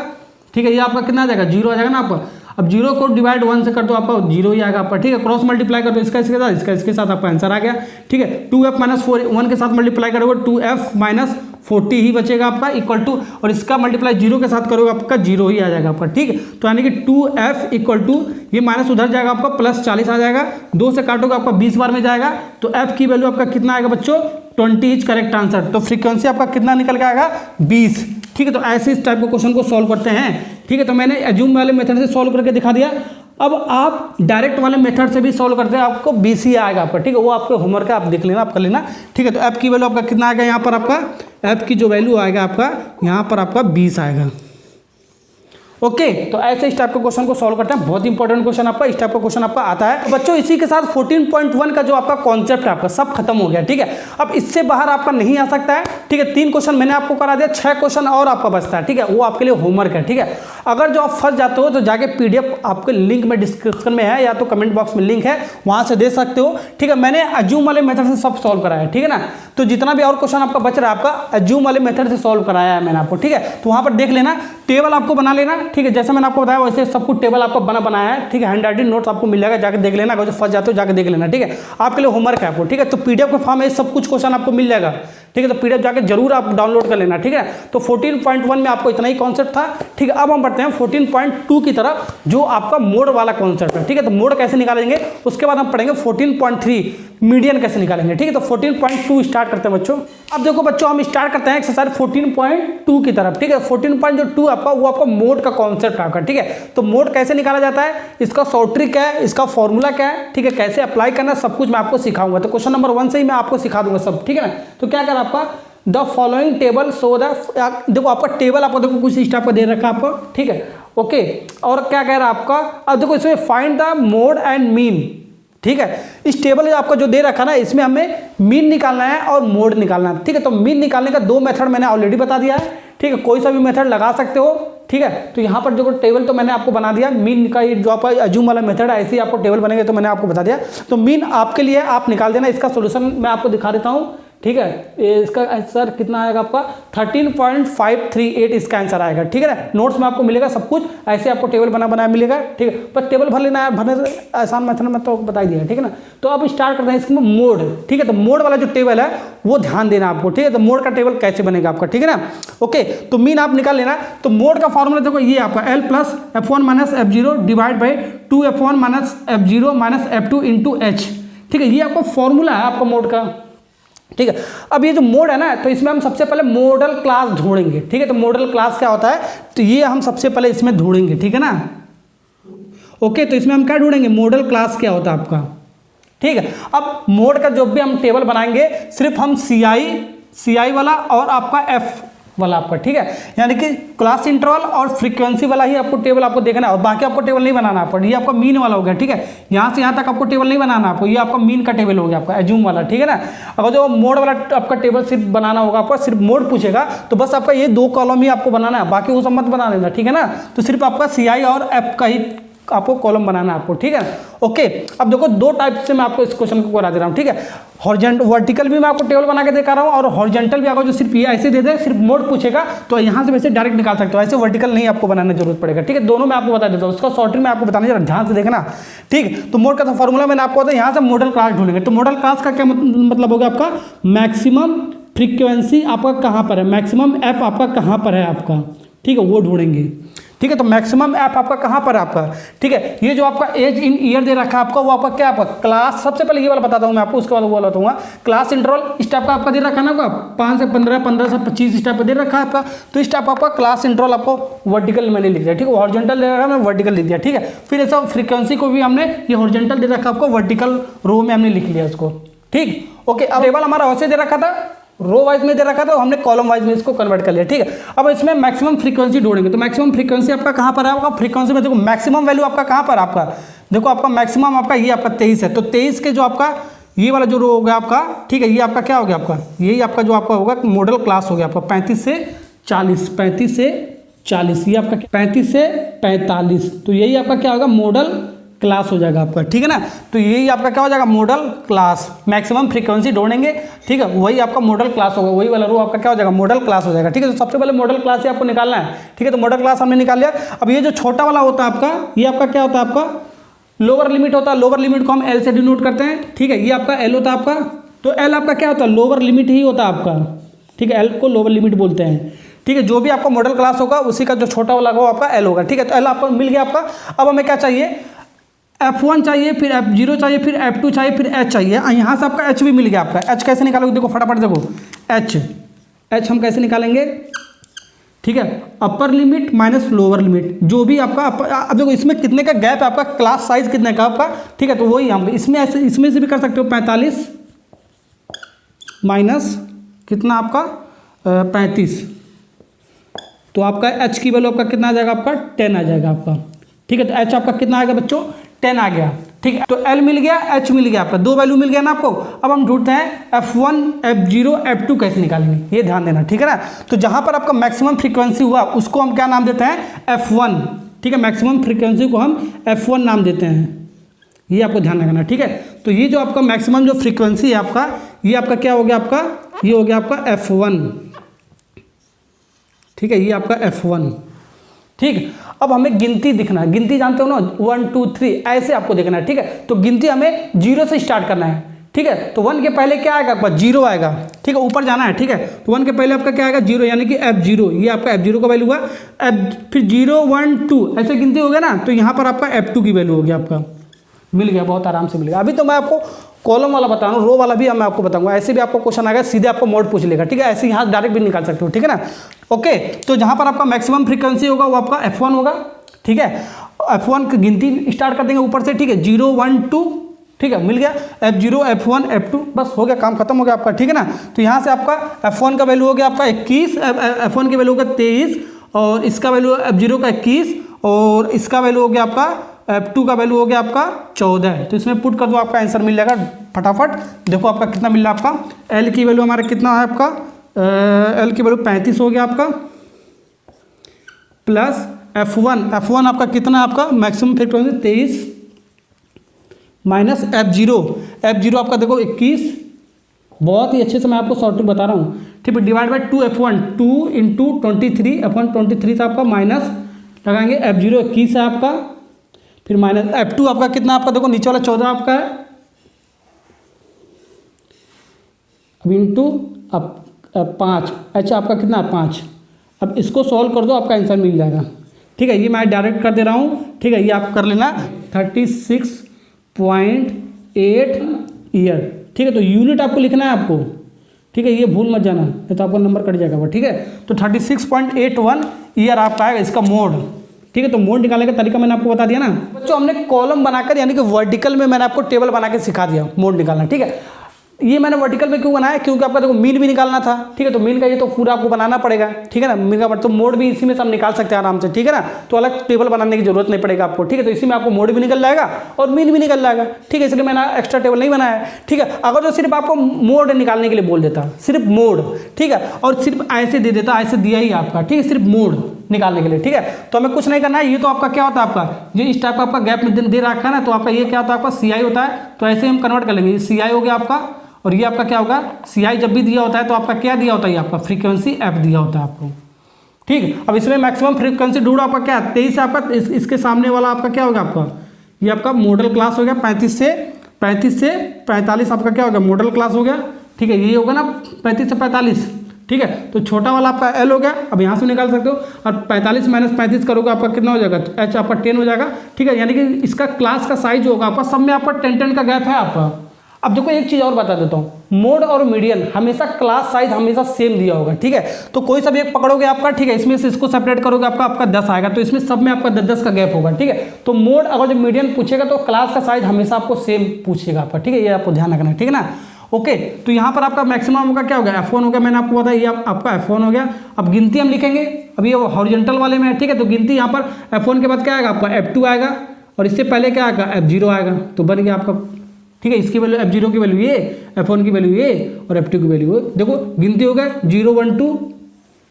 ठीक है, ये आपका कितना आ जाएगा, 0 आ जाएगा ना आपका। अब 0 को डिवाइड 1 से कर दो, आपका 0 ही आएगा आपका, ठीक है। क्रॉस मल्टीप्लाई कर दो, इसका इसके साथ, इसका इसके साथ, आपका आंसर आ गया, ठीक है। 2f - 4 1 के साथ मल्टीप्लाई करोगे 2f - 40 ही बचेगा आपका, इक्वल टू, और इसका मल्टीप्लाई 0 के साथ करोगे आपका 0 ही आ जाएगा आपका, ठीक है। तो यानी कि 2f इक्वल टू, ये माइनस उधर जाएगा आपका, प्लस 40 आ जाएगा, 2 से काटोगे आपका 20 बार में जाएगा, तो f की वैल्यू आपका कितना आएगा बच्चों, 20 इज करेक्ट आंसर। तो फ्रीक्वेंसी आपका कितना निकल के आएगा, 20, ठीक है। तो ऐसे इस टाइप के क्वेश्चन को सॉल्व करते हैं, ठीक है। तो मैंने एज्यूम वाले मेथड से सॉल्व करके दिखा दिया। अब आप डायरेक्ट वाले मेथड से भी सॉल्व करते हैं, आपको 20 ही आएगा आपका, ठीक है। वो आपके होमवर्क है, आप देख लेना, आप कर लेना, ठीक है। तो ऐप की वैल्यू आपका कितना आएगा, यहाँ पर आपका ऐप की जो वैल्यू आएगा आपका, यहाँ पर आपका 20 आएगा। ओके, तो ऐसे इस टाइप के क्वेश्चन को सॉल्व करते हैं, बहुत इंपॉर्टेंट क्वेश्चन आपका, इस टाइप का क्वेश्चन आपका आता है। तो बच्चों इसी के साथ 14.1 का जो आपका कॉन्सेप्ट है आपका सब खत्म हो गया, ठीक है। अब इससे बाहर आपका नहीं आ सकता है, ठीक है। 3 क्वेश्चन मैंने आपको करा दिया, 6 क्वेश्चन और आपका बचता है, ठीक है। वो आपके लिए होमवर्क है, ठीक है। अगर जो आप फंस जाते हो तो जाके PDF आपके लिंक में डिस्क्रिप्शन में है, या तो कमेंट बॉक्स में लिंक है, वहां से दे सकते हो, ठीक है। मैंने एज्यूम वाले मेथड से सब सॉल्व कराया है, ठीक है ना। तो जितना भी और क्वेश्चन आपका बच रहा है आपका एज्यूम वाले मेथड से सॉल्व कराया है मैंने आपको, ठीक है। तो वहां पर देख लेना, टेबल आपको बना लेना, ठीक है। जैसे मैंने आपको बताया वैसे सब कुछ टेबल आपको बनाया है, ठीक है। हैंड राइटिंग नोट्स आपको मिल जाएगा, जाके देख लेना, अगर जो फंस जाते हो जाके देख लेना, ठीक है। आपके लिए होमवर्क है आपको, ठीक है। तो PDF के फॉर्म में सब कुछ क्वेश्चन आपको मिल जाएगा, ठीक है। तो PDF जाके जरूर आप डाउनलोड कर लेना, ठीक है। तो 14.1 में आपको इतना ही कॉन्सेप्ट था, ठीक है। अब हम बढ़ते हैं 14.2 की तरफ, जो आपका मोड वाला कॉन्सेप्ट है, ठीक है। तो मोड कैसे निकालेंगे उसके बाद हम पढ़ेंगे 14.3 मीडियन कैसे निकालेंगे, ठीक है। तो 14.2 स्टार्ट करते हैं बच्चों। अब देखो बच्चों, हम स्टार्ट करते हैं एक्सरसाइज 14.2 की तरफ, ठीक है। 14.2 आपका वो आपका मोड का कॉन्सेप्ट आपका, ठीक है। तो मोड कैसे निकाला जाता है, इसका शॉर्ट ट्रिक क्या है, इसका फॉर्मूला क्या है, ठीक है, कैसे अप्लाई करना, सब कुछ मैं आपको सिखाऊंगा। तो क्वेश्चन नंबर 1 से ही मैं आपको सिखा दूंगा सब, ठीक है ना। तो क्या कर आपका the following table so the, देखो आपका टेबल आपको देखो कुछ इस टाइप का दे रखा है आपको, ठीक है, ओके। और क्या कह रहा है आपका, अब देखो इसमें find the mode and mean, ठीक है। इस टेबल आपका जो दे रखा ना, इसमें हमें मीन निकालना है और मोड निकालना है, ठीक है। तो मीन निकालने का 2 मेथड मैंने ऑलरेडी बता दिया है, ठीक है। कोई सा भी मेथड लगा सकते हो, ठीक है। तो यहाँ पर जो टेबल तो मैंने आपको बना दिया, मीन का ये जो आपका एज्यूम वाला मेथड है, ऐसे ही आपको टेबल बनेंगे, तो मैंने आपको बता दिया। तो मीन आपके लिए आप निकाल देना, इसका सोल्यूशन मैं आपको दिखा देता हूँ, ठीक है। इसका आंसर कितना आएगा आपका 13.538 इसका आंसर आएगा, ठीक है ना। नोट्स में आपको मिलेगा सब कुछ, ऐसे आपको टेबल बनाया मिलेगा, ठीक है। पर टेबल भर लेना है, भरने आसान मेथड में तो बता दिया है, ठीक है ना। तो अब स्टार्ट करते हैं इसमें मोड, ठीक है। तो मोड वाला जो टेबल है वो ध्यान देना आपको, ठीक है। तो मोड का टेबल कैसे बनेगा आपका, ठीक है ना, ओके। तो मीन आप निकाल लेना। तो मोड का फॉर्मूला देखो ये आपका L + F1 - F0 divide by 2F1 - F0 - F2 × H, ठीक है। ये आपका फॉर्मूला है आपका मोड का, ठीक है। अब ये जो मोड है ना, तो इसमें हम सबसे पहले मॉडल क्लास ढूंढेंगे, ठीक है। तो मॉडल क्लास क्या होता है, तो ये हम सबसे पहले इसमें ढूंढेंगे, ठीक है ना, ओके। तो इसमें हम क्या ढूंढेंगे, मॉडल क्लास क्या होता है आपका, ठीक है। अब मोड का जो भी हम टेबल बनाएंगे, सिर्फ हम CI वाला और आपका F वाला आपका, ठीक है। यानी कि क्लास इंटरवल और फ्रीक्वेंसी वाला ही आपको टेबल आपको देखना है, और बाकी आपको टेबल नहीं बनाना आपको। ये आपका मीन वाला हो गया, ठीक है। यहाँ से यहाँ तक आपको टेबल नहीं बनाना आपको, ये आपका मीन का टेबल हो गया आपका एज्यूम वाला, ठीक है ना। अगर जो मोड वाला आपका टेबल सिर्फ बनाना होगा आपका, सिर्फ मोड पूछेगा तो बस आपका ये 2 कॉलम ही आपको बनाना है, बाकी वो सब मत बना लेना, ठीक है ना। तो सिर्फ आपका CI और F का ही आपको कॉलम बनाना है आपको, ठीक है, ओके। अब देखो 2 टाइप से मैं आपको इस क्वेश्चन को करा दे रहा हूँ, ठीक है। वर्टिकल भी मैं आपको टेबल बना के दिखा रहा हूँ, और हॉरिजॉन्टल भी, अगर जो सिर्फ ये ऐसे दे दे, सिर्फ मोड पूछेगा तो यहाँ से वैसे डायरेक्ट निकाल सकते हो, ऐसे वर्टिकल नहीं आपको बनाने की जरूरत पड़ेगा, ठीक है। दोनों मैं आपको बता देता हूँ, उसका शॉर्टिंग में आपको बताने जरा ध्यान से देखना, ठीक। तो मोड का फॉर्मूला मैंने आपको बताया, यहाँ से मॉडल क्लास ढूंढेंगे। तो मॉडल क्लास का क्या मतलब होगा आपका, मैक्सिमम फ्रीक्वेंसी आपका कहाँ पर है, मैक्सिमम एफ आपका कहाँ पर है आपका, ठीक है, वो ढूंढेंगे, ठीक है। तो मैक्सिमम एफ आपका कहाँ पर है आपका, ठीक है। ये जो आपका एज इन ईयर दे रखा है आपका, वो आपका क्या आपका क्लास, सबसे पहले ये वाला बताता हूँ मैं आपको, उसके बाद वो बताऊंगा। क्लास इंटरवल इस टाइप का आपका दे रखा है ना आपका, 5 से 15, 15 से 25 इस टाइप का दे रखा है आपका। तो इस टाइप आपका क्लास इंटरवल आपको वर्टिकल मैंने लिख दिया, ठीक है। हॉरिजॉन्टल दे रखा है, मैंने वर्टिकल लिख दिया, ठीक है। फिर ऐसा फ्रीक्वेंसी को भी हमने ये हॉरिजॉन्टल दे रखा आपको, वर्टिकल रो में हमने लिख लिया उसको, ठीक, ओके। अब टेबल हमारा वैसे दे रखा था, रो वाइज में दे रखा था, हमने कॉलम वाइज में इसको कन्वर्ट कर लिया, ठीक है। अब इसमें मैक्सिमम फ्रीक्वेंसी ढूंढेंगे, तो मैक्सिमम फ्रीक्वेंसी आपका कहाँ पर है, आपका फ्रीक्वेंसी में देखो मैक्सिमम वैल्यू आपका कहाँ पर, आपका देखो आपका मैक्सिमम आपका ये आपका 23 है, तो 23 के जो आपका ये वाला जो रो हो गया आपका, ठीक है, ये आपका क्या हो गया आपका, यही आपका जो आपका होगा मॉडल क्लास हो गया आपका 35 से 40, 35 से 40, ये आपका 35 से 45, तो यही आपका क्या होगा मॉडल क्लास हो जाएगा आपका, ठीक है ना। तो यही आपका क्या हो जाएगा मॉडल क्लास, मैक्सिमम फ्रीक्वेंसी ढूंढेंगे, ठीक है, वही आपका मॉडल क्लास होगा, वही वाला रो आपका क्या हो जाएगा मॉडल क्लास हो जाएगा, ठीक है। तो सबसे पहले मॉडल क्लास ही आपको निकालना है, ठीक है। तो मॉडल क्लास हमने निकाल लिया। अब ये जो छोटा वाला होता है आपका, ये आपका क्या होता है, आपका लोअर लिमिट होता है, लोअर लिमिट को हम एल से डिनोट करते हैं, ठीक है। ये आपका एल होता है आपका, तो एल आपका क्या होता है लोअर लिमिट ही होता है आपका, ठीक है, एल को लोअर लिमिट बोलते हैं, ठीक है। जो भी आपका मॉडल क्लास होगा उसी का जो छोटा वाला होगा आपका एल होगा, ठीक है। तो एल आपको मिल गया आपका। अब हमें क्या चाहिए, F1 चाहिए, फिर F0 चाहिए, फिर F2 चाहिए, फिर H चाहिए। यहाँ से आपका H भी मिल गया आपका। H कैसे निकालोगे, देखो फटाफट देखो, H हम कैसे निकालेंगे, ठीक है, upper limit minus lower limit, जो भी आपका अब देखो इसमें कितने का गैप है आपका, क्लास साइज कितने का आपका, ठीक है। तो वही हम इसमें से भी कर सकते हो 45 माइनस कितना आपका 35, तो आपका H की वैल्यू आपका कितना आ जाएगा, आपका 10 आ जाएगा आपका, ठीक है। तो H आपका कितना आएगा बच्चों 10 आ गया, ठीक है। तो L मिल गया, H मिल गया, आपका 2 वैल्यू मिल गया ना आपको। अब हम ढूंढते हैं F1 F0 F2 कैसे निकालेंगे, ये ध्यान देना, ठीक है ना। तो जहां पर आपका मैक्सिमम फ्रीक्वेंसी हुआ उसको हम क्या नाम देते हैं F1, ठीक है, मैक्सिमम फ्रीक्वेंसी को हम F1 नाम देते हैं, ये आपको ध्यान रखना, ठीक है। तो ये जो आपका मैक्सिमम जो फ्रीक्वेंसी है आपका, ये आपका क्या हो गया आपका, ये हो गया आपका F1, ठीक है, ये आपका F1, ठीक। अब हमें गिनती दिखना है, गिनती जानते हो ना 1 2 3 ऐसे आपको देखना है, ठीक है। तो गिनती हमें 0 से स्टार्ट करना है, ठीक है। तो 1 के पहले क्या आएगा आपका 0 आएगा, ठीक है, ऊपर जाना है, ठीक है। तो 1 के पहले आपका क्या आएगा 0, यानी कि F0, ये आपका F0 का वैल्यू हुआ। फिर 0 1 2 ऐसे गिनती हो गया ना, तो यहाँ पर आपका F2 की वैल्यू हो गया, आपका मिल गया, बहुत आराम से मिल गया। अभी तो मैं आपको कॉलम वाला बता रहा हूँ, रो वाला भी मैं आपको बताऊंगा, ऐसे भी आपको क्वेश्चन आएगा, सीधे आपको मोड पूछ लेगा, ठीक है। ऐसे यहाँ डायरेक्ट भी निकाल सकते हो, ठीक है ना। ओके, तो जहाँ पर आपका मैक्सिमम फ्रीक्वेंसी होगा वो आपका F1 होगा, ठीक है। F1 की गिनती स्टार्ट कर देंगे ऊपर से, ठीक है, 0 1 2, ठीक है, मिल गया F0 F1 F2, बस हो गया, काम खत्म हो गया आपका, ठीक है ना। तो यहाँ से आपका F1 का वैल्यू हो गया आपका 21, F1 की वैल्यू होगा 23, और इसका वैल्यू F0 का 21, और इसका वैल्यू हो गया आपका F2 का वैल्यू हो गया आपका 14। तो इसमें पुट कर दो, आपका आंसर मिल जाएगा फटाफट। देखो आपका कितना मिल रहा है, आपका L की वैल्यू हमारा कितना है, आपका L की वैल्यू 35 हो गया आपका, प्लस F1 आपका कितना है, आपका मैक्सिमम फ्रीक्वेंसी 23, माइनस F0 आपका देखो 21, बहुत ही अच्छे से मैं आपको शॉर्ट ट्रिक बता रहा हूँ, ठीक है। Divide by 2 F1, 2 into 23, F1 23 से आपका माइनस लगाएंगे, F0 21 है आपका, फिर माइनस F2 आपका कितना, आपका देखो नीचे वाला 14 आपका है, अब इंटू अब 5, अच्छा आपका कितना 5। अब इसको सॉल्व कर दो, आपका आंसर मिल जाएगा, ठीक है। ये मैं डायरेक्ट कर दे रहा हूँ, ठीक है, ये आप कर लेना 36.8 ईयर, ठीक है। तो यूनिट आपको लिखना है आपको, ठीक है, ये भूल मत जाना, नहीं तो आपका नंबर कट जाएगा, ठीक है। तो 36.81 ईयर आपका आएगा इसका मोड, ठीक है। तो मोड निकालने का तरीका मैंने आपको बता दिया ना बच्चों, हमने कॉलम बनाकर यानी कि वर्टिकल में मैंने आपको टेबल बना के सिखा दिया मोड निकालना, ठीक है। ये मैंने वर्टिकल में क्यों बनाया, क्योंकि आपका देखो मीन भी निकालना था, ठीक है। तो मीन का ये तो पूरा आपको बनाना पड़ेगा, ठीक है ना। मीन का तो मोड भी इसी में सब निकाल सकते हैं आराम से, ठीक है ना। तो अलग टेबल बनाने की जरूरत नहीं पड़ेगा आपको, ठीक है। तो इसी में आपको मोड भी निकल जाएगा और मीन भी निकल जाएगा, ठीक है। इसलिए मैंने एक्स्ट्रा टेबल नहीं बनाया है, ठीक है। अगर जो सिर्फ आपको मोड निकालने के लिए बोल देता, सिर्फ मोड, ठीक है, और सिर्फ ऐसे दे देता, ऐसे दिया ही आपका, ठीक है, सिर्फ मोड निकालने के लिए, ठीक है। तो हमें कुछ नहीं करना है, ये तो आपका क्या होता है, आपका जो इस टाइप का आपका गैप में दे रखा है ना, तो आपका ये क्या होता है, आपका CI होता है। तो ऐसे हम कन्वर्ट कर लेंगे, ये CI हो गया आपका, और ये आपका क्या होगा CI जब भी दिया होता है तो आपका क्या दिया होता है, आपका फ्रीक्वेंसी F दिया होता है आपको, ठीक है। अब इसमें मैक्सिमम फ्रीक्वेंसी ढूंढो, आपका क्या 23 आपका, इसके सामने वाला आपका क्या होगा, आपका ये आपका मॉडल क्लास हो गया, 35 से 45 आपका क्या होगा मॉडल क्लास हो गया, ठीक है। ये होगा ना 35 से 45, ठीक है। तो छोटा वाला आपका L हो गया, अब यहाँ से निकाल सकते हो, और 45 माइनस 35 करोगे आपका कितना हो जाएगा, H आपका 10 हो जाएगा, ठीक है। यानी कि इसका क्लास का साइज होगा आपका, सब में आपका 10 का गैप है आपका। अब देखो एक चीज़ और बता देता हूँ, मोड और मीडियन हमेशा क्लास साइज हमेशा सेम दिया होगा, ठीक है। तो कोई सा भी एक पकड़ोगे आपका, ठीक है, इसमें से इसको सेपरेट करोगे आपका 10 आएगा, तो इसमें सब में आपका 10 का गैप होगा, ठीक है। तो मोड अगर जो मीडियन पूछेगा तो क्लास का साइज हमेशा आपको सेम पूछेगा आपका, ठीक है, ये आपको ध्यान रखना है, ठीक है ना। ओके, तो यहाँ पर आपका मैक्सिमम का क्या हो गया, F1 हो गया, मैंने आपको बताया ये आपका F1 हो गया। अब गिनती हम लिखेंगे, अब ये हॉरिजॉन्टल वाले में है, ठीक है, तो गिनती यहाँ पर F1 के बाद क्या आएगा आपका F2 आएगा, और इससे पहले क्या आएगा F0 आएगा, तो बन गया आपका, ठीक है, इसकी वैल्यू F0 की वैल्यू ये, F1 की वैल्यू ये, और F2 की वैल्यू ये। देखो गिनती हो गया 0 1 2,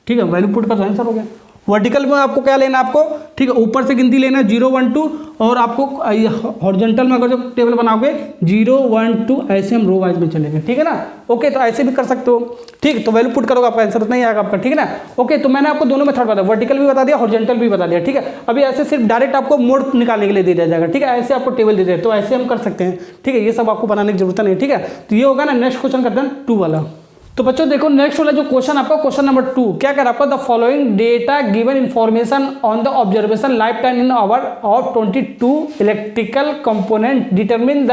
ठीक है, वैल्यू पुट का आंसर हो गया। वर्टिकल में आपको क्या लेना है आपको, ठीक है, ऊपर से गिनती लेना है 0 1 2, और आपको हॉरिजॉन्टल में अगर जो टेबल बनाओगे 0 1 2 ऐसे हम रो वाइज में चलेंगे, ठीक है ना। ओके, तो ऐसे भी कर सकते हो, ठीक, तो वैल्यू पुट करोगे आपका आंसर उतना ही आएगा आपका, ठीक है ना। ओके, तो मैंने आपको दोनों मेथड बताया, वर्टिकल भी बता दिया, हॉरिजॉन्टल भी बता दिया, ठीक है। अभी ऐसे सिर्फ डायरेक्ट आपको मोड निकालने के लिए दे दिया जाएगा, ठीक है, ऐसे आपको टेबल दे दिया, तो ऐसे हम कर सकते हैं, ठीक है, ये सब आपको बनाने की जरूरत नहीं, ठीक है। तो ये होगा ना, नेक्स्ट क्वेश्चन करते हैं 2 वाला। तो बच्चों देखो नेक्स्ट वाला जो क्वेश्चन आपका क्वेश्चन नंबर 2 क्या कह रहा है आपका, the following data given information on the observation life time in hour of 22 electrical component determine the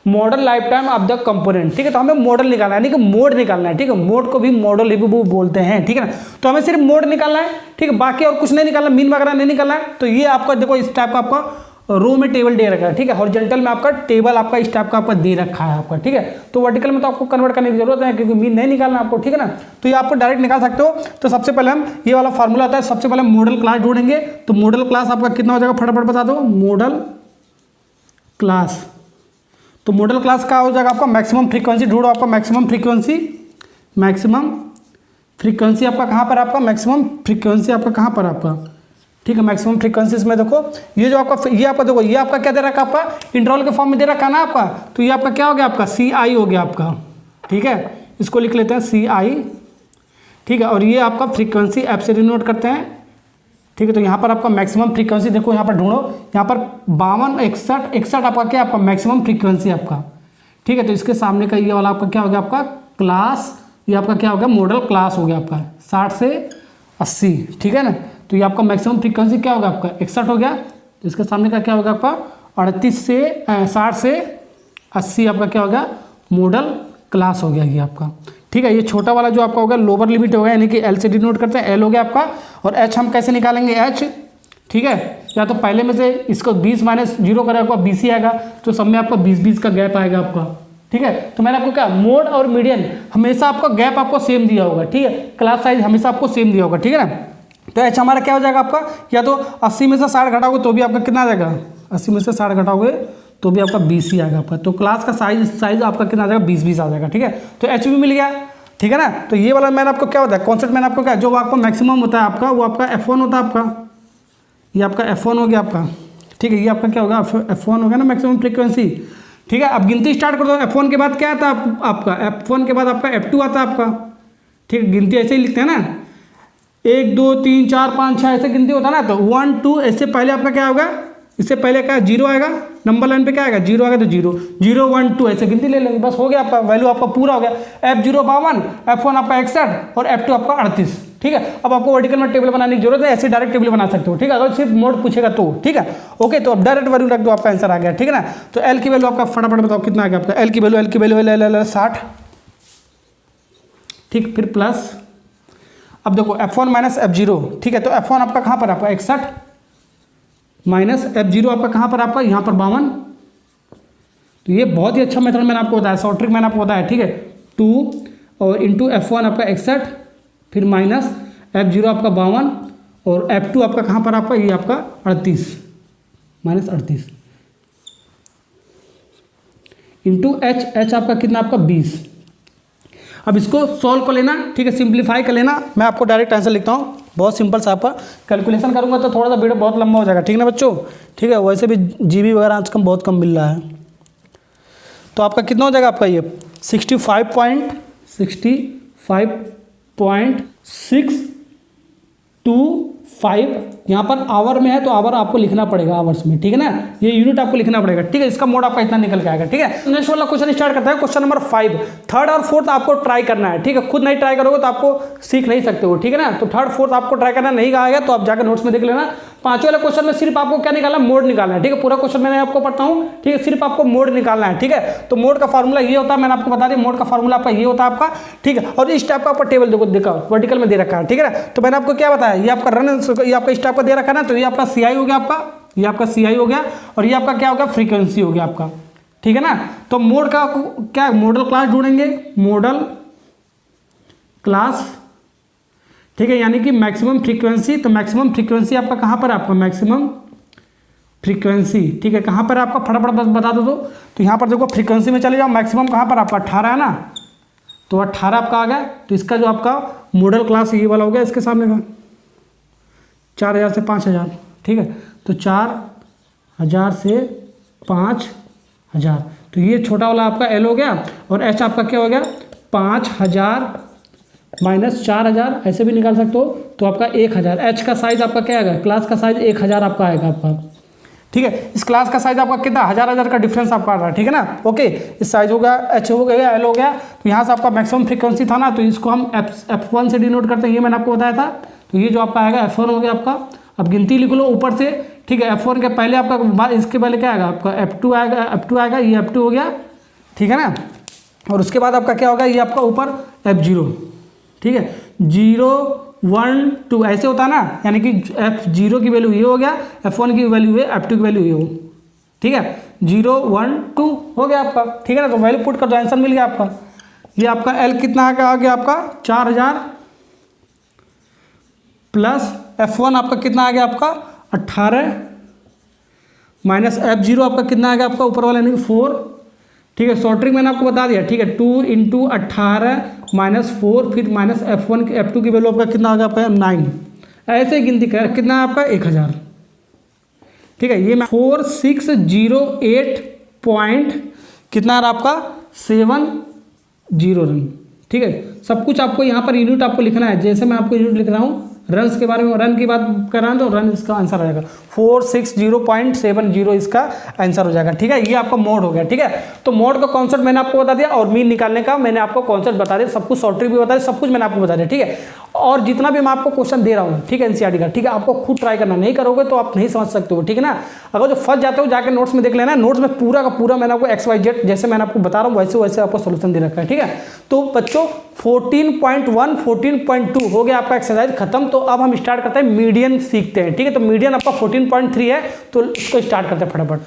model life time of the component, ठीक है। तो हमें मॉडल निकालना है, यानी कि मोड निकालना है, ठीक है, मोड को भी मॉडल ही बोलते हैं, ठीक है ना। तो हमें सिर्फ मोड निकालना है, ठीक है, बाकी और कुछ नहीं निकालना, मीन वगैरह नहीं निकालना है। तो ये आपका देखो इस टाइप का आपका रो में टेबल दे रखा है, ठीक है, हॉरिजॉन्टल में आपका टेबल आपका इस टाइप का आपका दे रखा है आपका, ठीक है। तो वर्टिकल में तो आपको कन्वर्ट करने की जरूरत है, क्योंकि मीन नहीं निकालना आपको, ठीक है ना। तो ये आपको डायरेक्ट निकाल सकते हो। तो सबसे पहले हम ये वाला फार्मूला आता है, सबसे पहले मॉडल क्लास ढूंढेंगे। तो मॉडल क्लास आपका कितना हो जाएगा, फटाफट बता दो, मॉडल क्लास। तो मॉडल क्लास का हो जाएगा आपका मैक्सिमम फ्रीक्वेंसी, ढूंढो आपका मैक्सिमम फ्रीक्वेंसी, मैक्सिमम फ्रीक्वेंसी आपका कहाँ पर, आपका मैक्सिमम फ्रीक्वेंसी आपका कहाँ पर आपका, ठीक है। मैक्सिमम फ्रीक्वेंसीज में देखो ये जो आपका ये आपका देखो ये आपका क्या दे रखा आपका, इंटरवल के फॉर्म में दे रखा ना आपका। तो ये आपका क्या हो गया आपका CI हो गया आपका, ठीक है, इसको लिख लेते हैं CI, ठीक है। और ये आपका फ्रीक्वेंसी एफ से डिनोट करते हैं, ठीक है। तो यहाँ पर आपका मैक्सिमम फ्रीक्वेंसी देखो, यहाँ पर ढूंढो, यहाँ पर 52 61 आपका क्या आपका मैक्सिमम फ्रीक्वेंसी आपका, ठीक है। तो इसके सामने का ये वाला आपका क्या हो गया आपका क्लास, ये आपका क्या हो गया मॉडल क्लास हो गया आपका 60 से 80, ठीक है ना। तो ये आपका मैक्सिमम फ्रीक्वेंसी क्या होगा आपका 61 हो गया, इसके सामने का क्या होगा आपका 38 से 60 से 80 आपका क्या होगा मॉडल क्लास हो गया ये आपका, ठीक है। ये छोटा वाला जो आपका होगा लोअर लिमिट होगा, यानी कि L से डिनोट करते हैं, L हो गया आपका। और H हम कैसे निकालेंगे H, ठीक है, या तो पहले में से इसको 20 - 0 करेगा आपका 20 ही आएगा, तो सब में आपका 20-20 का गैप आएगा आपका, ठीक है। तो मैंने आपको क्या मोड और मीडियन हमेशा आपका गैप आपको सेम दिया होगा, ठीक है, क्लास साइज हमेशा आपको सेम दिया होगा, ठीक है ना। तो H हमारा क्या हो जाएगा आपका, या तो 80 में से 60 घटाओगे तो भी आपका कितना आ जाएगा, 80 में से 60 घटाओगे तो भी आपका 20 ही आएगा आपका। तो क्लास का साइज आपका कितना आ जाएगा 20-20 आ जाएगा, ठीक है। तो H भी मिल गया, ठीक है ना। तो ये वाला मैंने आपको क्या होता है कॉन्सेप्ट, मैंने आपको क्या जो आपका मैक्सिमम होता है आपका वो आपका F1 होता है आपका, ये आपका F1 हो गया आपका, ठीक है। ये आपका क्या होगा F1 हो गया ना मैक्सिमम फ्रीक्वेंसी, ठीक है। अब गिनती स्टार्ट कर दो, F1 के बाद क्या आता है आपका, F1 के बाद आपका F2 आता है आपका, ठीक है। गिनती ऐसे ही लिखते हैं ना, 1 2 3 4 5 6 ऐसे गिनती होता है ना। तो 1 2 इससे पहले आपका क्या होगा, इससे पहले क्या 0 आएगा, नंबर लाइन पे क्या आएगा 0 आएगा, तो 0 0 1 2 ऐसे गिनती ले लेंगे, बस हो गया आपका वैल्यू आपका पूरा हो गया। F0 52, F1 आपका 61 और F2 आपका 38, ठीक है। अब आपको वर्टिकल में टेबल बनाने की जरूरत है, ऐसे डायरेक्ट टेबल बना सकते हो, ठीक है, अगर सिर्फ मोड पूछेगा तो, ठीक है। ओके, तो अब डायरेक्ट वैल्यू रख दो, आपका आंसर आ गया, ठीक है ना। तो L की वैल्यू आपका फटाफट बताओ कितना आ गया आपका, L की वैल्यू 60, ठीक, फिर प्लस, अब देखो F1 - F0, ठीक है। तो F1 आपका कहाँ पर आपका 61 माइनस F0 आपका कहाँ पर आपका यहाँ पर 52। तो ये बहुत ही अच्छा मेथड मैंने आपको बताया, शॉर्ट ट्रिक मैंने आपको बताया, ठीक है। 2 और इंटू F1 आपका 61, फिर माइनस F0 आपका 52 और F2 आपका कहाँ पर आपका ये आपका 38 -38 इंटू H आपका कितना आपका 20। अब इसको सॉल्व कर लेना, ठीक है, सिंप्लीफाई कर लेना। मैं आपको डायरेक्ट आंसर लिखता हूँ, बहुत सिंपल सा आपका कैलकुलेशन करूँगा तो थोड़ा सा वीडियो बहुत लंबा हो जाएगा, ठीक है ना बच्चों, ठीक है। वैसे भी GB वगैरह आजकल बहुत कम मिल रहा है। तो आपका कितना हो जाएगा आपका ये 65.625, यहाँ पर आवर में है तो आवर आपको लिखना पड़ेगा आवर्स में, ठीक है ना, ये यूनिट आपको लिखना पड़ेगा, ठीक है। इसका मोड आपका इतना निकल के आएगा, ठीक है। नेक्स्ट वाला क्वेश्चन स्टार्ट करता है, क्वेश्चन नंबर 5। थर्ड और फोर्थ आपको ट्राई करना है, ठीक है, खुद नहीं ट्राई करोगे तो आपको सीख नहीं सकते हो, ठीक है ना। तो थर्ड फोर्थ आपको ट्राई करना नहीं कहा गया तो आप जाकर नोट्स में देख लेना। पांचवें वाले क्वेश्चन में सिर्फ आपको क्या निकालना है, मोड निकालना है, ठीक है। पूरा क्वेश्चन मैंने आपको पढ़ता हूँ, ठीक है, सिर्फ आपको मोड निकालना है, ठीक है। तो मोड का फॉर्मूला ये होता है, मैंने आपको बता दिया, मोड का फॉर्मूला आपका ये होता है आपका, ठीक है। और इस टाइप का आपका टेबल देखो देखा वर्टिकल में दे रखा है, ठीक है ना। तो मैंने आपको क्या बताया, ये आपका रन, ये आपका इस टाइप का दे रखा है ना। तो ये आपका CI हो गया आपका, ये आपका CI हो गया और ये आपका क्या हो गया फ्रीक्वेंसी हो गया आपका, ठीक है ना। तो मोड का क्या, मॉडल क्लास ढूंढेंगे, मॉडल क्लास, ठीक है, यानी कि मैक्सिमम फ्रीक्वेंसी। तो मैक्सिमम फ्रीक्वेंसी आपका कहाँ पर है, आपका मैक्सिमम फ्रीक्वेंसी, ठीक है, कहाँ पर आपका, फटाफट बस बता दो। तो यहाँ पर देखो फ्रीक्वेंसी में चले जाओ, मैक्सिमम कहाँ पर आपका 18 है ना, तो 18 आपका आ गया। तो इसका जो आपका मॉडल क्लास ये वाला हो गया, इसके सामने का 4000 से 5000, ठीक है। तो 4000 से 5000, तो ये छोटा वाला आपका एल हो गया, और एच आपका क्या हो गया, 5000 माइनस 4000, ऐसे भी निकाल सकते हो। तो आपका 1000, एच का साइज आपका क्या आएगा, क्लास का साइज 1000 आपका आएगा आपका, ठीक है। इस क्लास का साइज आपका कितना, 1000 का डिफरेंस आपका आ रहा है, ठीक है ना। ओके, इस साइज हो गया, एच हो गया, एल हो गया। तो यहाँ से आपका मैक्सिमम फ्रीक्वेंसी था ना, तो इसको हम F1 से डिनोट करते हैं, ये मैंने आपको बताया था। तो ये जो आपका आएगा F1 हो गया आपका। अब गिनती लिख लो ऊपर से, ठीक है। F1 के पहले आपका, इसके पहले क्या आएगा आपका, F2 आएगा, ये F2 हो गया, ठीक है ना। और उसके बाद आपका क्या होगा, ये आपका ऊपर F0, ठीक है। 0 1 2 ऐसे होता है ना, यानी कि F0 की वैल्यू ये हो गया, F1 की वैल्यू है, F2 की वैल्यू ये हो, ठीक है। 0 1 2 हो गया आपका, ठीक है ना। तो वैल्यू पुट कर दो, आंसर मिल गया आपका। ये आपका L कितना आ गया आपका 4000 प्लस F1 आपका कितना आ गया आपका 18 माइनस F0 आपका कितना आ गया आपका ऊपर वाला, यानी कि 4, ठीक है। शॉर्ट मैंने आपको बता दिया, ठीक है। 2 × 18 माइनस 4, फिर माइनस F1 F2 की वैल्यू आपका कितना आ गया आपका 9, ऐसे गिनती कर, कितना है आपका 1000, ठीक है। ये 4608 पॉइंट कितना रहा आपका 70 रन, ठीक है। सब कुछ आपको यहाँ पर यूनिट आपको लिखना है, जैसे मैं आपको यूनिट लिख रहा हूँ रन्स के बारे में, रन की बात कर रहा हूँ तो रन इसका आंसर आ जाएगा 460.70 इसका आंसर हो जाएगा, ठीक है। ये आपका मोड हो गया, ठीक है। तो मोड का कॉन्सेप्ट मैंने आपको बता दिया, और मीन निकालने का मैंने आपको कॉन्सेप्ट बता दिया, सब कुछ शॉर्ट ट्रिक भी बता दिया, सब कुछ मैंने आपको बता दिया, ठीक है। और जितना भी मैं आपको क्वेश्चन दे रहा हूँ, ठीक है, एनसीईआरटी का, ठीक है, आपको खुद ट्राई करना, नहीं करोगे तो आप नहीं समझ सकते हो, ठीक है ना। अगर जो फंस जाते हो जाकर नोट्स में देख लेना, नोट्स में पूरा का पूरा मैंने आपको XYZ जैसे मैंने आपको बता रहा हूँ वैसे वैसे आपको सोल्यूशन दे रखा है, ठीक है। तो बच्चों 14.1 14.2 हो गया आपका एक्सरसाइज खत्म। तो अब हम स्टार्ट करते हैं मीडियन सीखते हैं, ठीक है। तो मीडियन आपका 14.3 है, तो इसको स्टार्ट करते हैं फटाफट।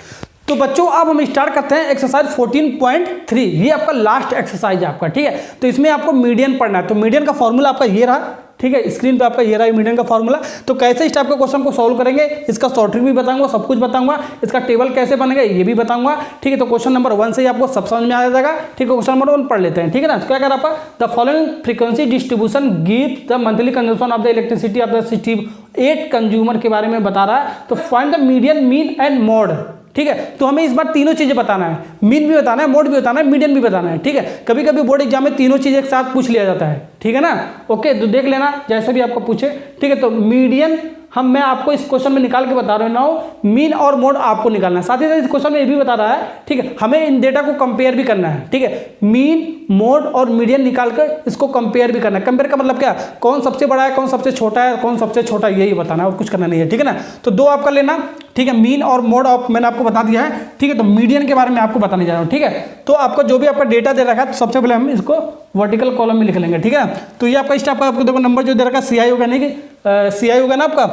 तो बच्चों अब हम स्टार्ट करते हैं एक्सरसाइज 14.3, ये आपका लास्ट एक्सरसाइज है आपका, ठीक है। तो इसमें आपको मीडियन पढ़ना है। तो मीडियन का फॉर्मूला आपका ये रहा, ठीक है, स्क्रीन पे आपका ये रहा मीडियन का फॉर्मूला। तो कैसे इस टाइप के क्वेश्चन को सॉल्व करेंगे, इसका शॉर्ट ट्रिक भी बताऊंगा, सब कुछ बताऊंगा, इसका टेबल कैसे बनेगा ये भी बताऊंगा, ठीक है। तो क्वेश्चन नंबर 1 से ही आपको सब समझ में आ जाएगा, ठीक है। क्वेश्चन नंबर 1 पढ़ लेते हैं, ठीक है ना। तो क्या कर आपका, the following frequency distribution gives the monthly consumption of the elasticity of the 68 consumer के बारे में बता रहा है। तो find the median, mean and mode, ठीक है। तो हमें इस बार तीनों चीजें बताना है, मीन भी बताना है, मोड भी बताना है, मीडियन भी बताना है, ठीक है। कभी कभी बोर्ड एग्जाम में तीनों चीजें एक साथ पूछ लिया जाता है, ठीक है ना। ओके, तो देख लेना जैसे भी आपको पूछे, ठीक है। तो मीडियन मैं आपको इस क्वेश्चन में निकाल के बता रहा हूँ, मीन और मोड आपको निकालना है। साथ ही साथ इस क्वेश्चन में ये भी बता रहा है, ठीक है, हमें इन डेटा को कंपेयर भी करना है, ठीक है। मीन, मोड और मीडियन निकाल कर इसको कंपेयर भी करना है। कंपेयर का मतलब क्या, कौन सबसे बड़ा है, कौन सबसे छोटा है, कौन सबसे छोटा है, यही बताना है और कुछ करना नहीं है, ठीक है ना। तो 2 आपका लेना, ठीक है। मीन और मोड मैंने आपको बता दिया है, ठीक है। तो मीडियन के बारे में आपको बताने जा रहा हूँ, ठीक है। तो आपका जो भी आपका डेटा दे रखा है, तो सबसे पहले हम इसको वर्टिकल कॉलम में लिख लेंगे, ठीक है। तो ये आपका स्टेप आपको देखो नंबर जो दे रखा है CI होगा, नहीं कि CI होगा ना आपका,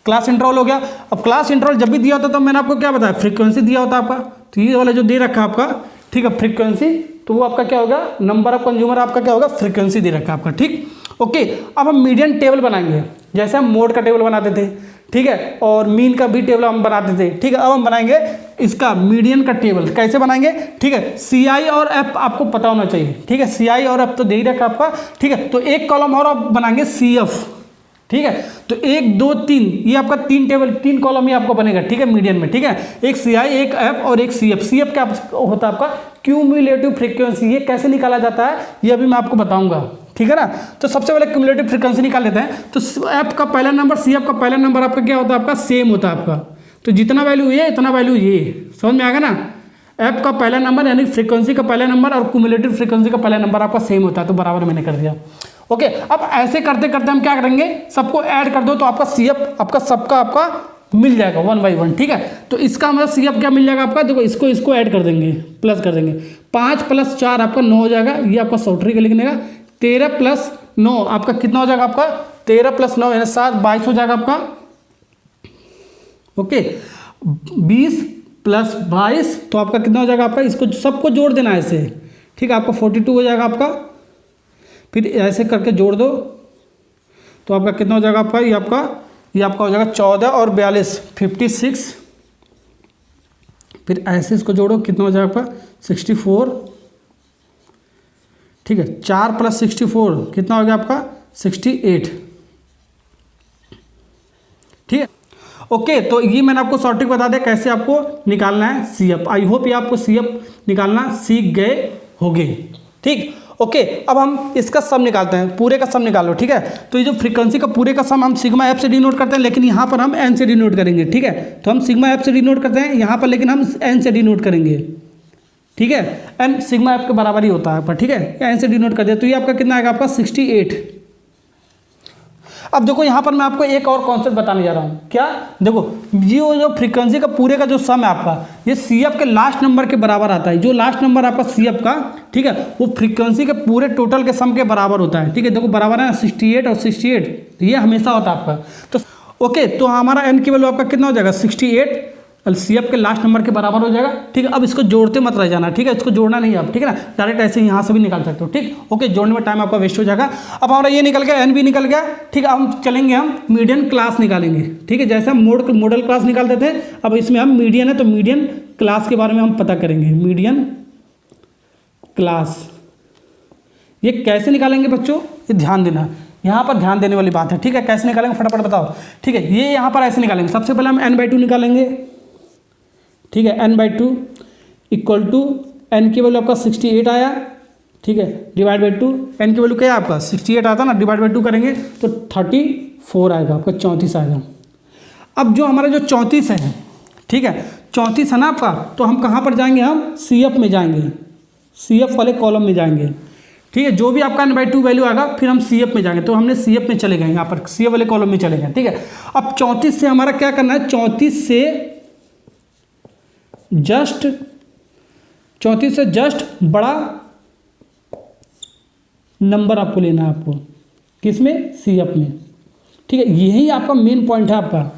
क्लास इंटरवल हो गया। अब क्लास इंटरवल जब भी दिया होता तो मैंने आपको क्या बताया, फ्रीक्वेंसी दिया होता आपका। तो ये वाला जो दे रखा है आपका, ठीक है, फ्रीक्वेंसी, तो वो आपका क्या होगा, नंबर ऑफ कंज्यूमर आपका क्या होगा, फ्रीक्वेंसी दे रखा है आपका, ठीक। ओके, अब हम मीडियन टेबल बनाएंगे, जैसे हम मोड का टेबल बनाते थे, ठीक है, और मीन का भी टेबल हम बनाते थे, ठीक है। अब हम बनाएंगे इसका मीडियन का टेबल, कैसे बनाएंगे, ठीक है। CI और F आपको पता होना चाहिए, ठीक है। CI और F तो दे ही रखा आपका, ठीक है। तो एक कॉलम और आप बनाएंगे CF, ठीक है। तो 1 2 3 ये आपका 3 टेबल 3 कॉलम ही आपको बनेगा, ठीक है, मीडियन में, ठीक है। एक CI, एक F और एक CF। CF क्या होता है आपका, क्यूमुलेटिव फ्रीक्वेंसी। ये कैसे निकाला जाता है ये अभी मैं आपको बताऊंगा, ठीक है ना। तो सबसे पहले क्यूमुलेटिव फ्रीक्वेंसी निकाल लेते हैं। तो F का पहला नंबर, CF का पहला नंबर आपका क्या होता है, आपका सेम होता है आपका। तो जितना वैल्यू ये इतना वैल्यू ये, समझ में आएगा ना। F का पहला नंबर यानी फ्रीक्वेंसी का पहला नंबर और क्यूमुलेटिव फ्रीक्वेंसी का पहला नंबर आपका सेम होता है, तो बराबर मैंने कर दिया। ओके, अब ऐसे करते करते हम क्या करेंगे, सबको ऐड कर दो तो आपका CF आपका सबका आपका मिल जाएगा 1 by 1, ठीक है। तो इसका मतलब CF क्या मिल जाएगा आपका, देखो इसको ऐड कर देंगे, प्लस कर देंगे। 5 + 4 आपका 9 हो जाएगा, ये आपका शॉर्ट ट्रिक लिखने का। 13 + 9 आपका कितना हो जाएगा, आपका 13 + 9 यानी 7 22 हो जाएगा आपका। ओके, 20 प्लस 22, तो आपका कितना हो जाएगा आपका, इसको सबको जोड़ देना है ऐसे, ठीक है, आपका 42 हो जाएगा आपका, फिर ऐसे करके जोड़ दो तो आपका कितना हो जाएगा आपका, ये आपका हो जाएगा 14 और 42 56, फिर ऐसे इसको जोड़ो कितना हो जाएगा आपका 64, ठीक है, 4 + 64 कितना हो गया आपका 68, ठीक है। ओके, तो ये मैंने आपको शॉर्ट ट्रिक बता दिया कैसे आपको निकालना है CF। आई होप ये आपको CF निकालना सीख गए होंगे, ठीक। ओके, अब हम इसका सम निकालते हैं, पूरे का सम निकालो, ठीक है। तो ये जो फ्रीक्वेंसी का पूरे का सम हम सिग्मा एफ से डिनोट करते हैं, लेकिन यहाँ पर हम एन से डिनोट करेंगे, ठीक है। तो हम सिग्मा एफ से डिनोट करते हैं यहाँ पर, लेकिन हम एन से डिनोट करेंगे, ठीक है। एन सिग्मा एफ के बराबर ही होता है आपका, ठीक है, एन से डिनोट कर दिया तो ये आपका कितना आएगा आपका 68। अब देखो यहाँ पर मैं आपको एक और कॉन्सेप्ट बताने जा रहा हूँ, क्या, देखो ये जो फ्रीक्वेंसी का पूरे का जो सम है आपका, ये CF के लास्ट नंबर के बराबर आता है। जो लास्ट नंबर आपका CF का, ठीक है, वो फ्रीक्वेंसी के पूरे टोटल के सम के बराबर होता है, ठीक है। देखो बराबर है 68 और 68, ये हमेशा होता है आपका। तो ओके, तो हमारा एन की वैल्यू आपका कितना हो जाएगा 68 और CF के लास्ट नंबर के बराबर हो जाएगा, ठीक है। अब इसको जोड़ते मत रह जाना, ठीक है, इसको जोड़ना नहीं आप, ठीक है ना, डायरेक्ट ऐसे यहाँ से भी निकाल सकते हो, ठीक। ओके, जोड़ने में टाइम आपका वेस्ट हो जाएगा। अब हमारा ये निकल गया, एन भी निकल गया, ठीक है। अब हम चलेंगे, हम मीडियन क्लास निकालेंगे, ठीक है। जैसे हम मॉडल क्लास निकालते थे, अब इसमें हम मीडियन है तो मीडियन क्लास के बारे में हम पता करेंगे। मीडियन क्लास ये कैसे निकालेंगे बच्चों, ये ध्यान देना, यहाँ पर ध्यान देने वाली बात है, ठीक है। कैसे निकालेंगे फटाफट बताओ, ठीक है। ये यहाँ पर ऐसे निकालेंगे, सबसे पहले हम n/2 निकालेंगे, ठीक है। n/2 इक्वल टू एन की वैल्यू आपका 68 आया, ठीक है, डिवाइड बाई 2, एन की वैल्यू क्या है आपका 68 आता ना, डिवाइड बाई 2 करेंगे तो 34 आएगा आपका, 34 आएगा। अब जो हमारा जो 34 है, ठीक है, 34 है ना आपका, तो हम कहाँ पर जाएंगे, हम CF में जाएंगे, CF वाले कॉलम में जाएंगे, ठीक है। जो भी आपका n/2 वैल्यू आएगा फिर हम CF में जाएंगे, तो हमने CF में चले गए, यहाँ पर CF वाले कॉलम में चले गए, ठीक है। अब 34 से हमारा क्या करना है, 34 से जस्ट बड़ा नंबर आपको लेना है, आपको किसमें, CF में, ठीक है। यही आपका मेन पॉइंट है आपका,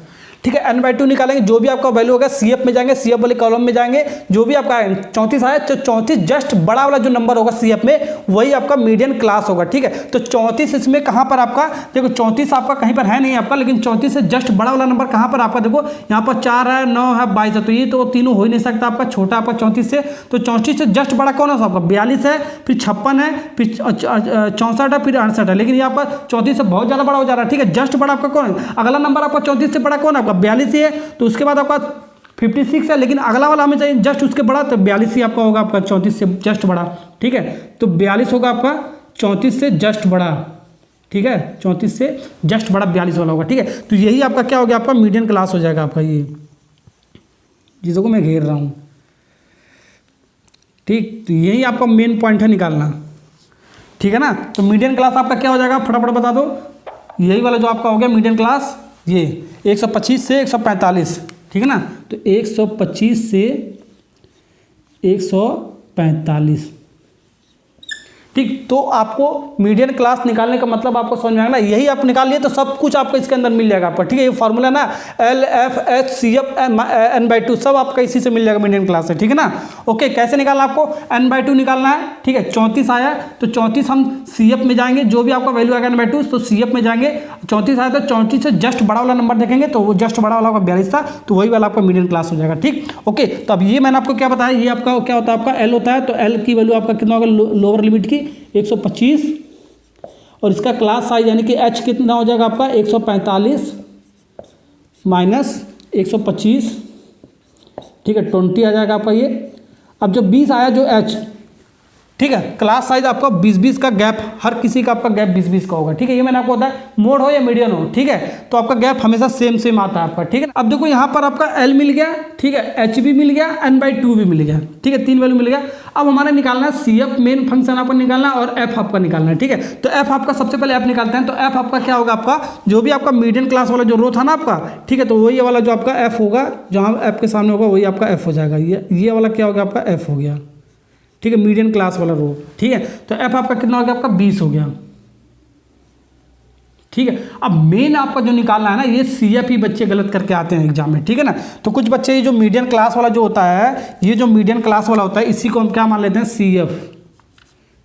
ठीक है। n/2 निकालेंगे, जो भी आपका वैल्यू होगा CF में जाएंगे, CF वाले कॉलम में जाएंगे, जो भी आपका 34 आया तो 34 जस्ट बड़ा वाला जो नंबर होगा CF में वही आपका मीडियन क्लास होगा, ठीक है। तो 34 इसमें कहाँ पर आपका, देखो 34 आपका कहीं पर है नहीं आपका, लेकिन 34 से जस्ट बड़ा वाला नंबर कहाँ पर आपका, देखो यहाँ पर 4 है, 9 है, 22 है, तो ये तो तीनों हो ही नहीं सकता आपका, छोटा आपका 34 से, तो 34 से जस्ट बड़ा कौन है आपका 42 है, फिर 56 है, फिर 64 है, फिर 68 है, लेकिन यहाँ पर 34 से बहुत ज़्यादा बड़ा हो जा रहा है, ठीक है। जस्ट बड़ा आपका कौन है, अगला नंबर आपका 34 से बड़ा कौन है आपका 42 ही है, तो उसके बाद आपका 56 है, लेकिन अगला वाला हमें चाहिए जस्ट उसके बड़ा, तो 42 ही आपका होगा आपका 34 से जस्ट बड़ा, ठीक है। तो 42 होगा आपका 34 से जस्ट बड़ा, ठीक है, 34 से जस्ट बड़ा 42 वाला होगा, ठीक है। तो यही आपका क्या हो गया, आपका मीडियन क्लास हो जाएगा आपका, ये चीज़ों को मैं घेर रहा हूँ, ठीक। तो यही आपका मेन पॉइंट है निकालना, ठीक है ना। तो मीडियन क्लास आपका क्या हो जाएगा फटाफट बता दो, यही वाला जो आपका हो गया मीडियन क्लास, ये 125 से 145, ठीक है ना। तो 125 से 145, ठीक। तो आपको मीडियन क्लास निकालने का मतलब आपको समझ में आएगा ना, यही आप निकाल लिए तो सब कुछ आपको इसके अंदर मिल जाएगा आपका, ठीक है। ये फार्मूला ना LFH CF n/2 सब आपका इसी से मिल जाएगा मीडियन क्लास से, ठीक है ना। ओके, कैसे निकालना आपको, n/2 निकालना है, ठीक है। 34 आया तो 34 हम CF में जाएंगे, जो भी आपका वैल्यू आएगा n/2 तो CF में जाएंगे। 34 आया तो 34 से जस्ट बड़ा वाला नंबर देखेंगे, तो वो जस्ट बड़ा वाला 42 था, तो वही वाला आपका मीडियन क्लास हो जाएगा, ठीक। ओके, तो अब ये मैंने आपको क्या बताया, ये आपका क्या होता है, आपका L होता है, तो L की वैल्यू आपका कितना होगा लोअर लिमिट की 125, और इसका क्लास साइज यानी कि H कितना हो जाएगा आपका 145 माइनस 125, ठीक है, 20 आ जाएगा आपका ये। अब जो 20 आया जो H, ठीक है, क्लास साइज आपका 20-20 का गैप, हर किसी का आपका गैप 20-20 का होगा, ठीक है। ये मैंने आपको बताया, मोड हो या मीडियन हो, ठीक है, तो आपका गैप हमेशा सेम आता है आपका, ठीक है। अब देखो यहाँ पर आपका L मिल गया, ठीक है, H भी मिल गया, n/2 भी मिल गया, ठीक है, 3 वैल्यू मिल गया। अब हमारा निकालना है CF मेन फंक्शन आपका निकालना और F आपका निकालना है, ठीक है। तो F आपका सबसे पहले F निकालते हैं, तो F आपका क्या होगा, आपका जो भी आपका मीडियन क्लास वाला जो रो था ना आपका, ठीक है, तो वही वाला जो आपका F होगा, जहाँ F के सामने होगा वही आपका F हो जाएगा, ये वाला क्या होगा आपका F हो गया, ठीक है, मीडियन क्लास वाला रो, ठीक है। तो F आपका कितना हो गया, आपका 20 हो गया, ठीक है। अब मेन आपका जो निकालना है ना, ये CF ही बच्चे गलत करके आते हैं एग्जाम में, ठीक है ना। तो कुछ बच्चे ये जो मीडियन क्लास वाला जो होता है, ये जो मीडियन क्लास वाला होता है, इसी को हम क्या मान लेते हैं, CF,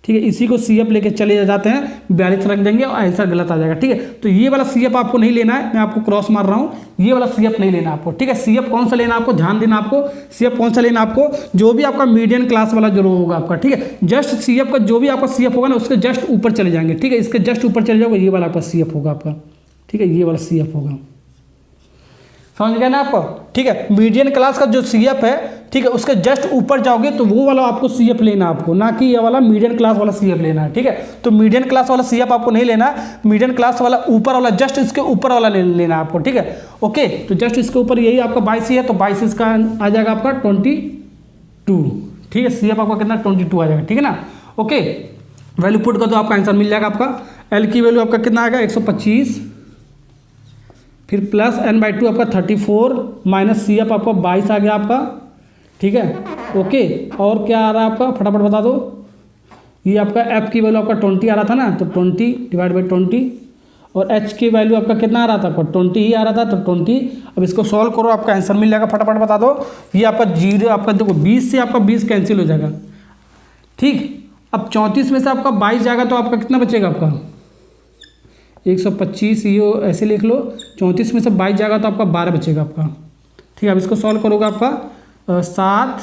ठीक है। इसी को CF लेके चले जाते हैं, 42 रख देंगे और आंसर गलत आ जाएगा, ठीक है। तो ये वाला CF आपको नहीं लेना है, मैं आपको क्रॉस मार रहा हूँ, ये वाला CF नहीं लेना आपको, ठीक है। CF कौन सा लेना आपको, ध्यान देना आपको, CF कौन सा लेना आपको, जो भी आपका मीडियन क्लास वाला जो होगा आपका, ठीक है। जस्ट CF का जो भी आपका CF होगा ना, उसके जस्ट ऊपर चले जाएंगे, ठीक है। इसके जस्ट ऊपर चले जाओगे, ये वाला आपका CF होगा आपका, ठीक है। ये वाला CF होगा, समझ गए ना आपको, ठीक है। मीडियन क्लास का जो CF है, ठीक है, उसके जस्ट ऊपर जाओगे तो वो वाला आपको CF लेना आपको, ना कि ये वाला मीडियन क्लास वाला CF लेना है, ठीक है। तो मीडियन क्लास वाला CF आपको नहीं लेना, मीडियन क्लास वाला ऊपर वाला, जस्ट इसके ऊपर वाला लेना आपको, ठीक है। ओके, तो जस्ट इसके ऊपर यही आपका 22 है, तो 22 इसका आ जाएगा आपका 22, ठीक है। CF आपका कितना 22 आ जाएगा, ठीक है ना। ओके, वैल्यू पुट कर दो, आपका आंसर मिल जाएगा। आपका L की वैल्यू आपका कितना आएगा 125, फिर प्लस n/2 आपका 34 माइनस CF आपका 22 आ गया आपका, ठीक है। ओके, और क्या आ रहा है आपका, फटाफट बता दो। ये आपका F की वैल्यू आपका 20 आ रहा था ना, तो 20 डिवाइड बाई 20, और H की वैल्यू आपका कितना आ रहा था, आपका 20 ही आ रहा था, तो 20। अब इसको सॉल्व करो, आपका आंसर मिल जाएगा, फटाफट बता दो। ये आपका 0, आपका देखो 20 से आपका 20 कैंसिल हो जाएगा, ठीक। अब 34 में से आपका 22 जाएगा, तो आपका कितना बचेगा, आपका 125, ये ऐसे लिख लो। 34 में से 22 जाएगा तो आपका 12 बचेगा आपका, ठीक है। अब इसको सॉल्व करोगे, आपका 7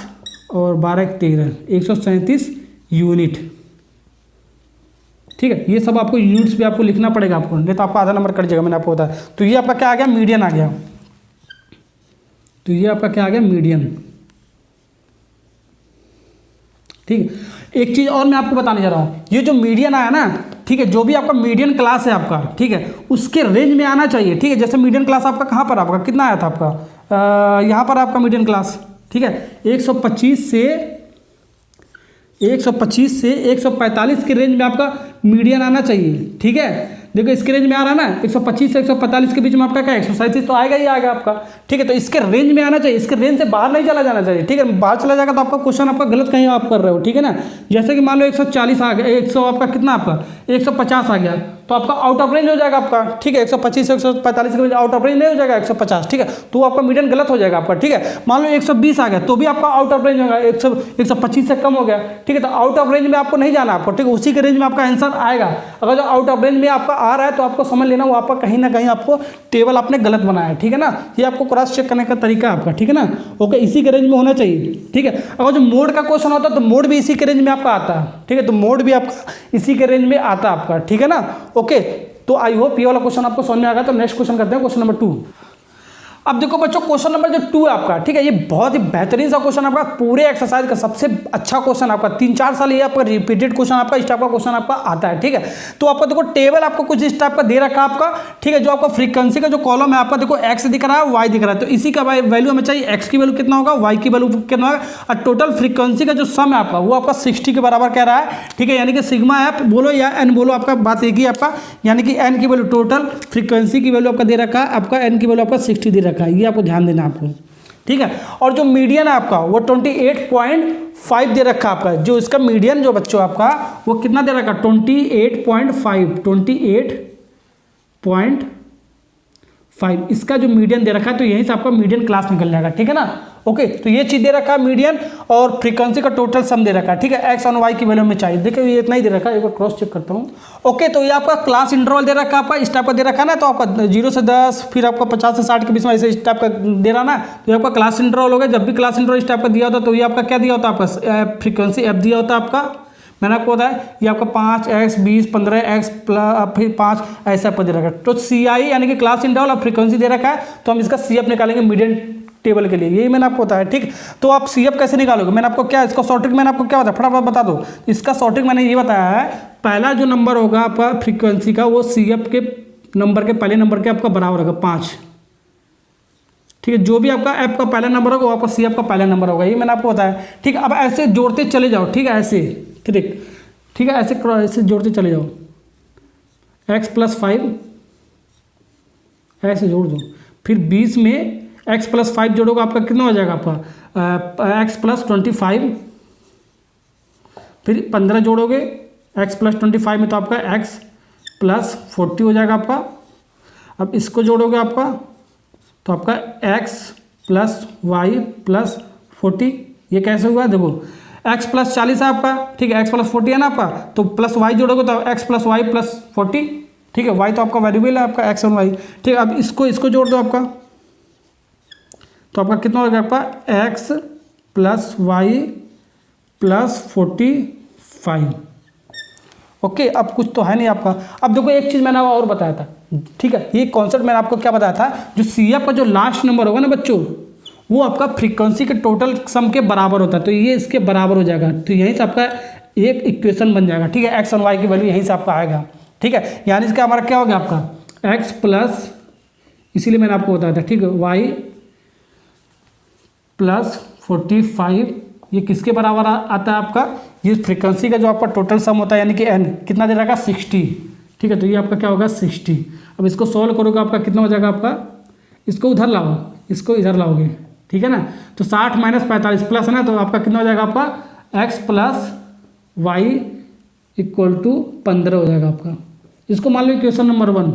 और 12 13, 137 यूनिट, ठीक है। ये सब आपको यूनिट्स भी आपको लिखना पड़ेगा आपको, नहीं तो आपका आधा नंबर कट जाएगा, मैंने आपको बताया। तो ये आपका क्या आ गया, मीडियन आ गया। तो ये आपका क्या आ गया, मीडियन, ठीक है। एक चीज़ और मैं आपको बताने जा रहा हूँ, ये जो मीडियन आया ना, ठीक है, जो भी आपका मीडियन क्लास है आपका, ठीक है, उसके रेंज में आना चाहिए, ठीक है। जैसे मीडियन क्लास आपका कहाँ पर, आपका कितना आया था आपका, यहाँ पर आपका मीडियन क्लास, ठीक है, 125 से 145 के रेंज में आपका मीडियन आना चाहिए, ठीक है। देखो इसके रेंज में आ रहा है ना, 125 से 145 के बीच में आपका क्या 137 तो आएगा ही आएगा आपका, ठीक है। तो इसके रेंज में आना चाहिए, इसके रेंज से बाहर नहीं चला जाना चाहिए, ठीक है। बाहर चला जाएगा तो आपका क्वेश्चन आपका गलत कहीं आप कर रहे हो, ठीक है ना। जैसे कि मान लो 140 आ गया, 100 आपका कितना, आपका 150 आ गया, तो आपका आउट ऑफ रेंज हो जाएगा आपका, ठीक है। 125 से 145 के बीच आउट ऑफ रेंज नहीं हो जाएगा 150, ठीक है। तो आपका मीडियन गलत हो जाएगा आपका, ठीक है। मान लो 120 आ गया, तो भी आपका आउट ऑफ रेंज होगा, 125 से कम हो गया, ठीक है। तो आउट ऑफ रेंज में आपको नहीं जाना आपको, ठीक है, उसी के रेंज में आपका आंसर आएगा। अगर जो आउट ऑफ रेंज में आपका आ रहा है तो आपको समझ लेना वो आपका कहीं ना कहीं आपको टेबल आपने गलत बनाया है, ठीक है ना। ये आपको क्रॉस चेक करने का तरीका है आपका, ठीक है ना। ओके, इसी के रेंज में होना चाहिए, ठीक है। अगर जो मोड का क्वेश्चन होता है तो मोड भी इसी के रेंज में आपका आता है, ठीक है। तो मोड भी आपका इसी के रेंज में आता है आपका, ठीक है ना। ओके, तो आई होप ये वाला क्वेश्चन आपको समझ में आ गया। तो नेक्स्ट क्वेश्चन करते हैं, क्वेश्चन नंबर 2। अब देखो बच्चों, क्वेश्चन नंबर जो 2 है आपका, ठीक है, ये बहुत ही बेहतरीन सा क्वेश्चन आपका, पूरे एक्सरसाइज का सबसे अच्छा क्वेश्चन आपका, 3-4 साल ये आपका रिपीटेड क्वेश्चन आपका, इस टाइप का क्वेश्चन आपका आता है, ठीक है। तो आपका देखो टेबल आपको कुछ इस टाइप का दे रखा है आपका, ठीक है। जो आपका फ्रीक्वेंसी का जो कॉलम है आपका, देखो एक्स दिख रहा है, वाई दिख रहा है, तो इसी का वैल्यू हमें चाहिए, एक्स की वैल्यू कितना होगा, वाई की वैल्यू कितना होगा, और टोटल फ्रीक्वेंसी का जो सम है आपका वो आपका 60 के बराबर कह रहा है, ठीक है। यानी कि सिग्मा एफ बोलो या एन बोलो, आपका बात एक ही आपका, यानी कि एन की वैल्यू, टोटल फ्रीक्वेंसी की वैल्यू आपका दे रखा है, आपका एन की वैल्यू आपका 60 दे रखा है, ये आपको ध्यान देना आपको, ठीक है। और जो मीडियन है आपका वो 28.5 दे रखा है आपका, जो इसका मीडियन जो बच्चों आपका वो कितना दे रखा है 28.5 इसका जो मीडियन दे रखा है, तो यहीं से आपका मीडियन क्लास निकल जाएगा, ठीक है ना। ओके, तो ये चीज दे रखा है मीडियन और फ्रीक्वेंसी का टोटल सम दे रखा है, ठीक है। एक्स और वाई की वैल्यू में चाहिए, देखो ये इतना ही दे रखा है, एक बार क्रॉस चेक करता हूँ। ओके, तो ये आपका क्लास इंटरवल दे रखा है आपका, इस टाइप का दे रखा है ना, तो आपका 0 से 10, फिर आपका 50 से 60 के बीच में ऐसे इस टाइप का दे रहा ना, तो ये आपका क्लास इंटरवल हो गया। जब भी क्लास इंटरवल इस टाइप का दिया होता तो ये आपका क्या दिया होता आपका फ्रीक्वेंसी एफ दिया होता आपका, मैंने आपको बताया ये आपका 5x 20 15x फिर 5 ऐसा आपको दे रखा है। तो सी आई यानी कि क्लास इंटरवल और फ्रीक्वेंसी दे रखा है, तो हम इसका सी एफ निकालेंगे मीडियन टेबल के लिए, यही मैंने आपको बताया, ठीक। तो आप सी एफ कैसे निकालोगे, मैंने आपको क्या इसका शॉर्टिंग मैंने आपको क्या बताया, फटाफट बता दो। इसका शॉर्टिंग मैंने ये बताया है, पहला जो नंबर होगा आपका फ्रीक्वेंसी का वो सी एफ के नंबर के पहले नंबर के आपका बराबर होगा 5, ठीक है। जो भी आपका ऐप का पहला नंबर होगा वो आपका सी एफ का पहला नंबर होगा, ये मैंने आपको बताया, ठीक। अब ऐसे जोड़ते चले जाओ, ठीक है, ऐसे ठीक है, ऐसे जोड़ते चले जाओ, x + 5 ऐसे जोड़ दो, फिर 20 में x + 5 जोड़ोगे आपका कितना हो जाएगा आपका x + 25, फिर 15 जोड़ोगे x + 25 में तो आपका x प्लस 40 हो जाएगा आपका। अब इसको जोड़ोगे आपका तो आपका x प्लस वाई प्लस 40, ये कैसे हुआ देखो, x प्लस 40 है आपका, ठीक है, x प्लस 40 है ना आपका, तो प्लस y जोड़ोगे तो x प्लस वाई प्लस 40, ठीक है, y तो आपका वेरिएबल है आपका x और y, ठीक है। अब इसको जोड़ दो आपका, तो आपका कितना हो गया आपका x plus y plus 45। Okay, अब कुछ तो है नहीं आपका। अब देखो एक चीज़ मैंने और बताया था, ठीक है, ये कॉन्सेप्ट मैंने आपको क्या बताया था, जो CF का जो लास्ट नंबर होगा ना बच्चों, वो आपका फ्रीक्वेंसी के टोटल सम के बराबर होता है, तो ये इसके बराबर हो जाएगा, तो यहीं से आपका एक इक्वेशन बन जाएगा, ठीक है, x और y की वैल्यू यहीं से आपका आएगा, ठीक है। यानी इसका हमारा क्या हो गया आपका x प्लस, इसीलिए मैंने आपको बताया था, ठीक है, y प्लस 45, ये किसके बराबर आता है आपका, ये फ्रीक्वेंसी का जो आपका टोटल सम होता है, यानी कि n कितना दे रहा है 60, ठीक है, तो ये आपका क्या होगा 60। अब इसको सॉल्व करोगे आपका कितना हो जाएगा आपका, इसको उधर लाओ, इसको इधर लाओगे, ठीक है ना, तो 60 माइनस 45 प्लस है ना, तो आपका कितना हो जाएगा आपका x plus y equal to 15 हो जाएगा आपका। इसको मान लो इक्वेशन नंबर 1,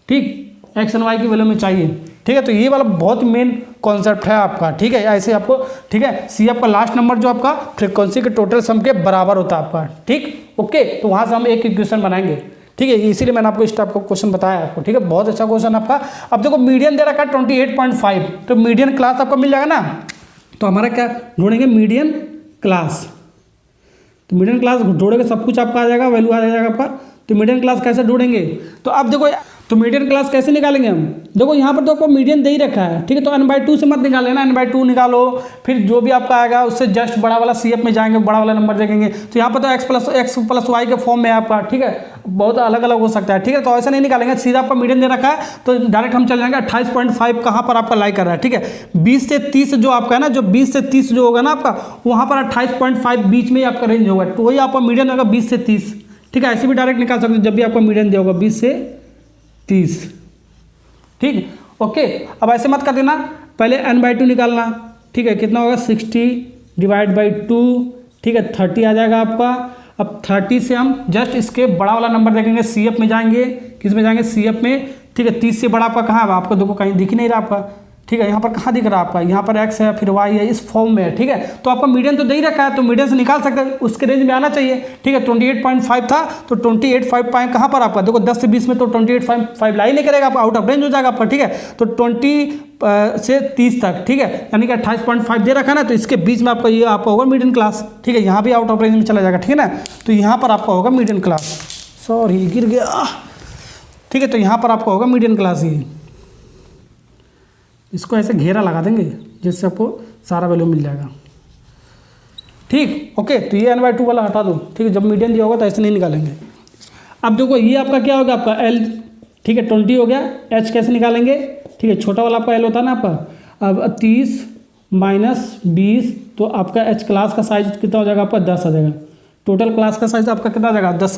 ठीक, x एंड y की वैल्यू में चाहिए, ठीक है। तो ये वाला बहुत मेन कॉन्सेप्ट है आपका, ठीक है, ऐसे आपको, ठीक है, CF का लास्ट नंबर जो आपका फ्रीक्वेंसी के टोटल सम के बराबर होता है आपका, ठीक, ओके। तो वहाँ से हम एक इक्वेशन बनाएंगे, ठीक है, इसीलिए मैंने आपको इस टाइप का क्वेश्चन बताया आपको, ठीक है, बहुत अच्छा क्वेश्चन आपका। अब देखो मीडियन दे रखा है 28.5, तो मीडियन क्लास आपका मिल जाएगा ना, तो हमारा क्या ढूंढेंगे मीडियन क्लास, तो मीडियन क्लास ढूंढेंगे, सब कुछ आपका आ जाएगा, वैल्यू आ जाएगा आपका। तो मीडियन क्लास कैसे ढूंढेंगे, तो अब देखो, तो मीडियन क्लास कैसे निकालेंगे हम, देखो यहाँ पर तो आपको मीडियन दे ही रखा है, ठीक है, तो n/2 से मत निकाल लेना, n/2 निकालो, फिर जो भी आपका आएगा उससे जस्ट बड़ा वाला CF में जाएंगे, बड़ा वाला नंबर देखेंगे, तो यहाँ पर तो x प्लस वाई के फॉर्म में है आपका, ठीक है, बहुत अलग अलग हो सकता है, ठीक है, तो ऐसा नहीं निकालेंगे, सीधा आपका मीडियन दे रखा है, तो डायरेक्ट हम चल जाएंगे 28.5 कहाँ पर आपका लाई कर रहा है, ठीक है, 20 से 30 जो आपका है ना, जो 20 से 30 जो होगा ना आपका, वहाँ पर 28.5 बीच में ही आपका रेंज होगा, तो वही आपका मीडियन होगा 20 से 30, ठीक है, ऐसे भी डायरेक्ट निकाल सकते हैं जब भी आपका मीडियन दिया होगा 20 से 30, ठीक, ओके। अब ऐसे मत कर देना, पहले n/2 निकालना, ठीक है, कितना होगा 60 डिवाइड बाई 2, ठीक है, 30 आ जाएगा आपका। अब 30 से हम जस्ट इसके बड़ा वाला नंबर देखेंगे, CF में जाएंगे, किस में जाएंगे CF में, ठीक है, 30 से बड़ा आपका कहाँ है, आपको देखो कहीं दिख नहीं रहा आपका, ठीक है, यहाँ पर कहाँ दिख रहा है आपका, यहाँ पर x है, फिर y है, इस फॉर्म में है, ठीक है, तो आपका मीडियन तो दे ही रखा है, तो मीडियन से निकाल सकते हैं, उसके रेंज में आना चाहिए, ठीक है, 28.5 था, तो 28.5 पाए कहाँ पर आपका, देखो 10 से 20 में तो 28.5 लाई नहीं करेगा आपका, आउट ऑफ रेंज हो जाएगा आपका, ठीक है, तो 20 से 30 तक, ठीक है, यानी कि 28.5 दे रखा है ना, तो इसके बीच में आपका ये आपका होगा मीडियन क्लास, ठीक है, यहाँ भी आउट ऑफ रेंज में चला जाएगा, ठीक है ना, तो यहाँ पर आपका होगा मीडियन क्लास, सॉरी गिर गया, ठीक है, तो यहाँ पर आपका होगा मीडियन क्लास। ये इसको ऐसे घेरा लगा देंगे जिससे आपको सारा वैल्यू मिल जाएगा, ठीक, ओके। तो ये n/2 वाला हटा दो, ठीक है, जब मीडियन दिया होगा तो ऐसे नहीं निकालेंगे। अब देखो ये आपका क्या होगा, आपका L, ठीक है, 20 हो गया, H कैसे निकालेंगे, ठीक है, छोटा वाला आपका L होता है ना आपका, अब 30 माइनस 20, तो आपका H क्लास का साइज कितना हो जाएगा आपका 10 आ जाएगा, टोटल क्लास का साइज आपका कितना आ जाएगा 10,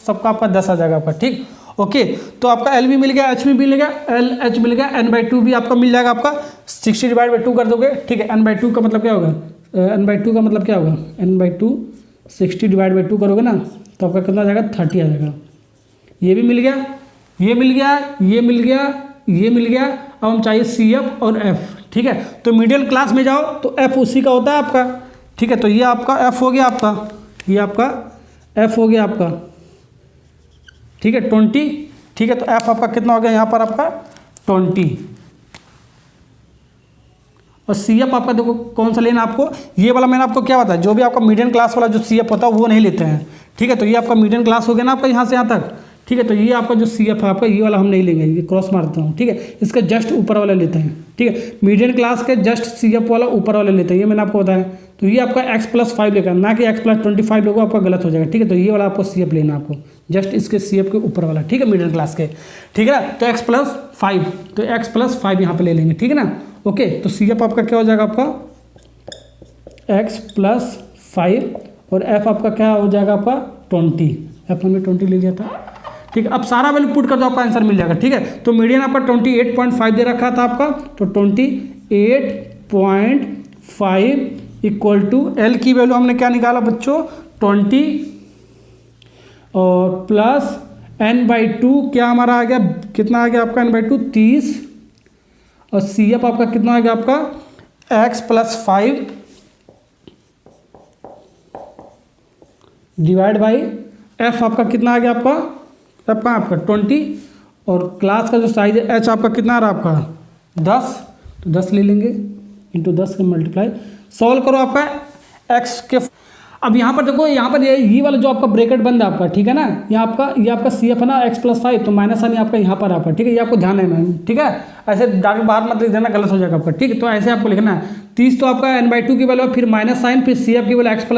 सबका आपका 10 आ जाएगा आपका, ठीक, ओके। तो आपका L भी मिल गया, H भी मिल गया, LH मिल गया, n/2 भी आपका मिल जाएगा आपका, 60 डिवाइड बाई 2 कर दोगे, ठीक है, n/2 का मतलब क्या होगा, n/2 का मतलब क्या होगा, n/2 60 डिवाइड बाई 2 करोगे ना, तो आपका कितना आ जाएगा 30 आ जाएगा। ये भी मिल गया, ये मिल गया, ये मिल गया, ये मिल गया। अब हम चाहिए CF और F, ठीक है, तो मीडियन क्लास में जाओ तो F उसी का होता है आपका, ठीक है, तो ये आपका F हो गया आपका, ये आपका F हो गया आपका, ठीक है, 20, ठीक है, तो F आपका कितना हो गया यहाँ पर आपका 20, और CF आपका देखो कौन सा लेना आपको, ये वाला मैंने आपको क्या बताया, जो भी आपका मीडियम क्लास वाला जो CF होता है वो नहीं लेते हैं, ठीक है, तो ये आपका मीडियम क्लास हो गया ना आपका यहाँ से यहाँ तक, ठीक है, तो ये आपका जो CF है आपका, ये वाला हम नहीं लेंगे, ये क्रॉस मारता हूँ, ठीक है, इसका जस्ट ऊपर वाला लेते हैं, ठीक है, मीडियम क्लास के जस्ट CF वाला ऊपर वाला लेते हैं, ये मैंने आपको बताया, तो ये आपका x+5 लेगा, ना कि x+25 लोगों आपका गलत हो जाएगा, ठीक है, तो ये वाला आपको CF लेना आपको, जस्ट इसके CF के ऊपर वाला, ठीक है, मिडिल क्लास के, ठीक है ना, तो x+5, तो x+5 यहाँ पे ले लेंगे, ठीक है ना, ओके। तो CF आपका क्या हो जाएगा आपका x+5, और F आपका क्या हो जाएगा आपका 20, F हमने 20 ले लिया था, ठीक है। अब सारा वैल्यू पुट कर दो, आपका आंसर मिल जाएगा, ठीक है, तो मीडियन आपका 28.5 दे रखा था आपका, तो 28.5 इक्वल टू L की वैल्यू हमने क्या निकाला बच्चों 20, और प्लस n/2 क्या हमारा आ गया, कितना आ गया आपका n/2 30, और CF आपका कितना आ गया आपका x + 5 डिवाइड बाई f आपका कितना आ गया आपका 20, और क्लास का जो साइज है h आपका कितना आ रहा है आपका 10, तो 10 ले लेंगे इंटू 10 के मल्टीप्लाई, सॉल्व करो आपका x के। अब यहाँ पर देखो, यहाँ पर ये वाला जो आपका ब्रैकेट बंद है आपका, ठीक है ना, ये आपका CF है ना x + 5, तो माइनस साइन आपका यहाँ पर आपका, ठीक है, ये आपको ध्यान देना है, ठीक है, ऐसे डायरेक्ट बाहर मत लिख देना, गलत हो जाएगा आपका, ठीक है। तो ऐसे आपको लिखना है 30 तो आपका n/2 की वैल्यू, फिर माइनस साइन, फिर CF की वैल्यू x +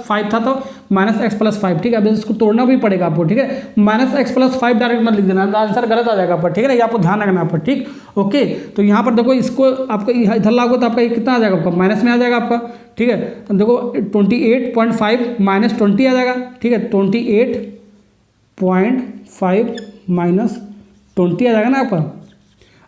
5 था तो -x + 5, ठीक है। अब इसको तोड़ना भी पड़ेगा आपको, ठीक है, -x + 5 डायरेक्ट मत लिख देना, आंसर गलत आ जाएगा आपका, ठीक है ना, ये आपको ध्यान रखना आपका, ठीक, ओके। तो यहाँ पर देखो, इसको आपको इधर लागू तो आपका ये कितना आ जाएगा आपका माइनस में आ जाएगा आपका, ठीक है। तो देखो 28.5 - 20 आ जाएगा, ठीक है, 28.5 - 20 आ जाएगा ना आपका। अब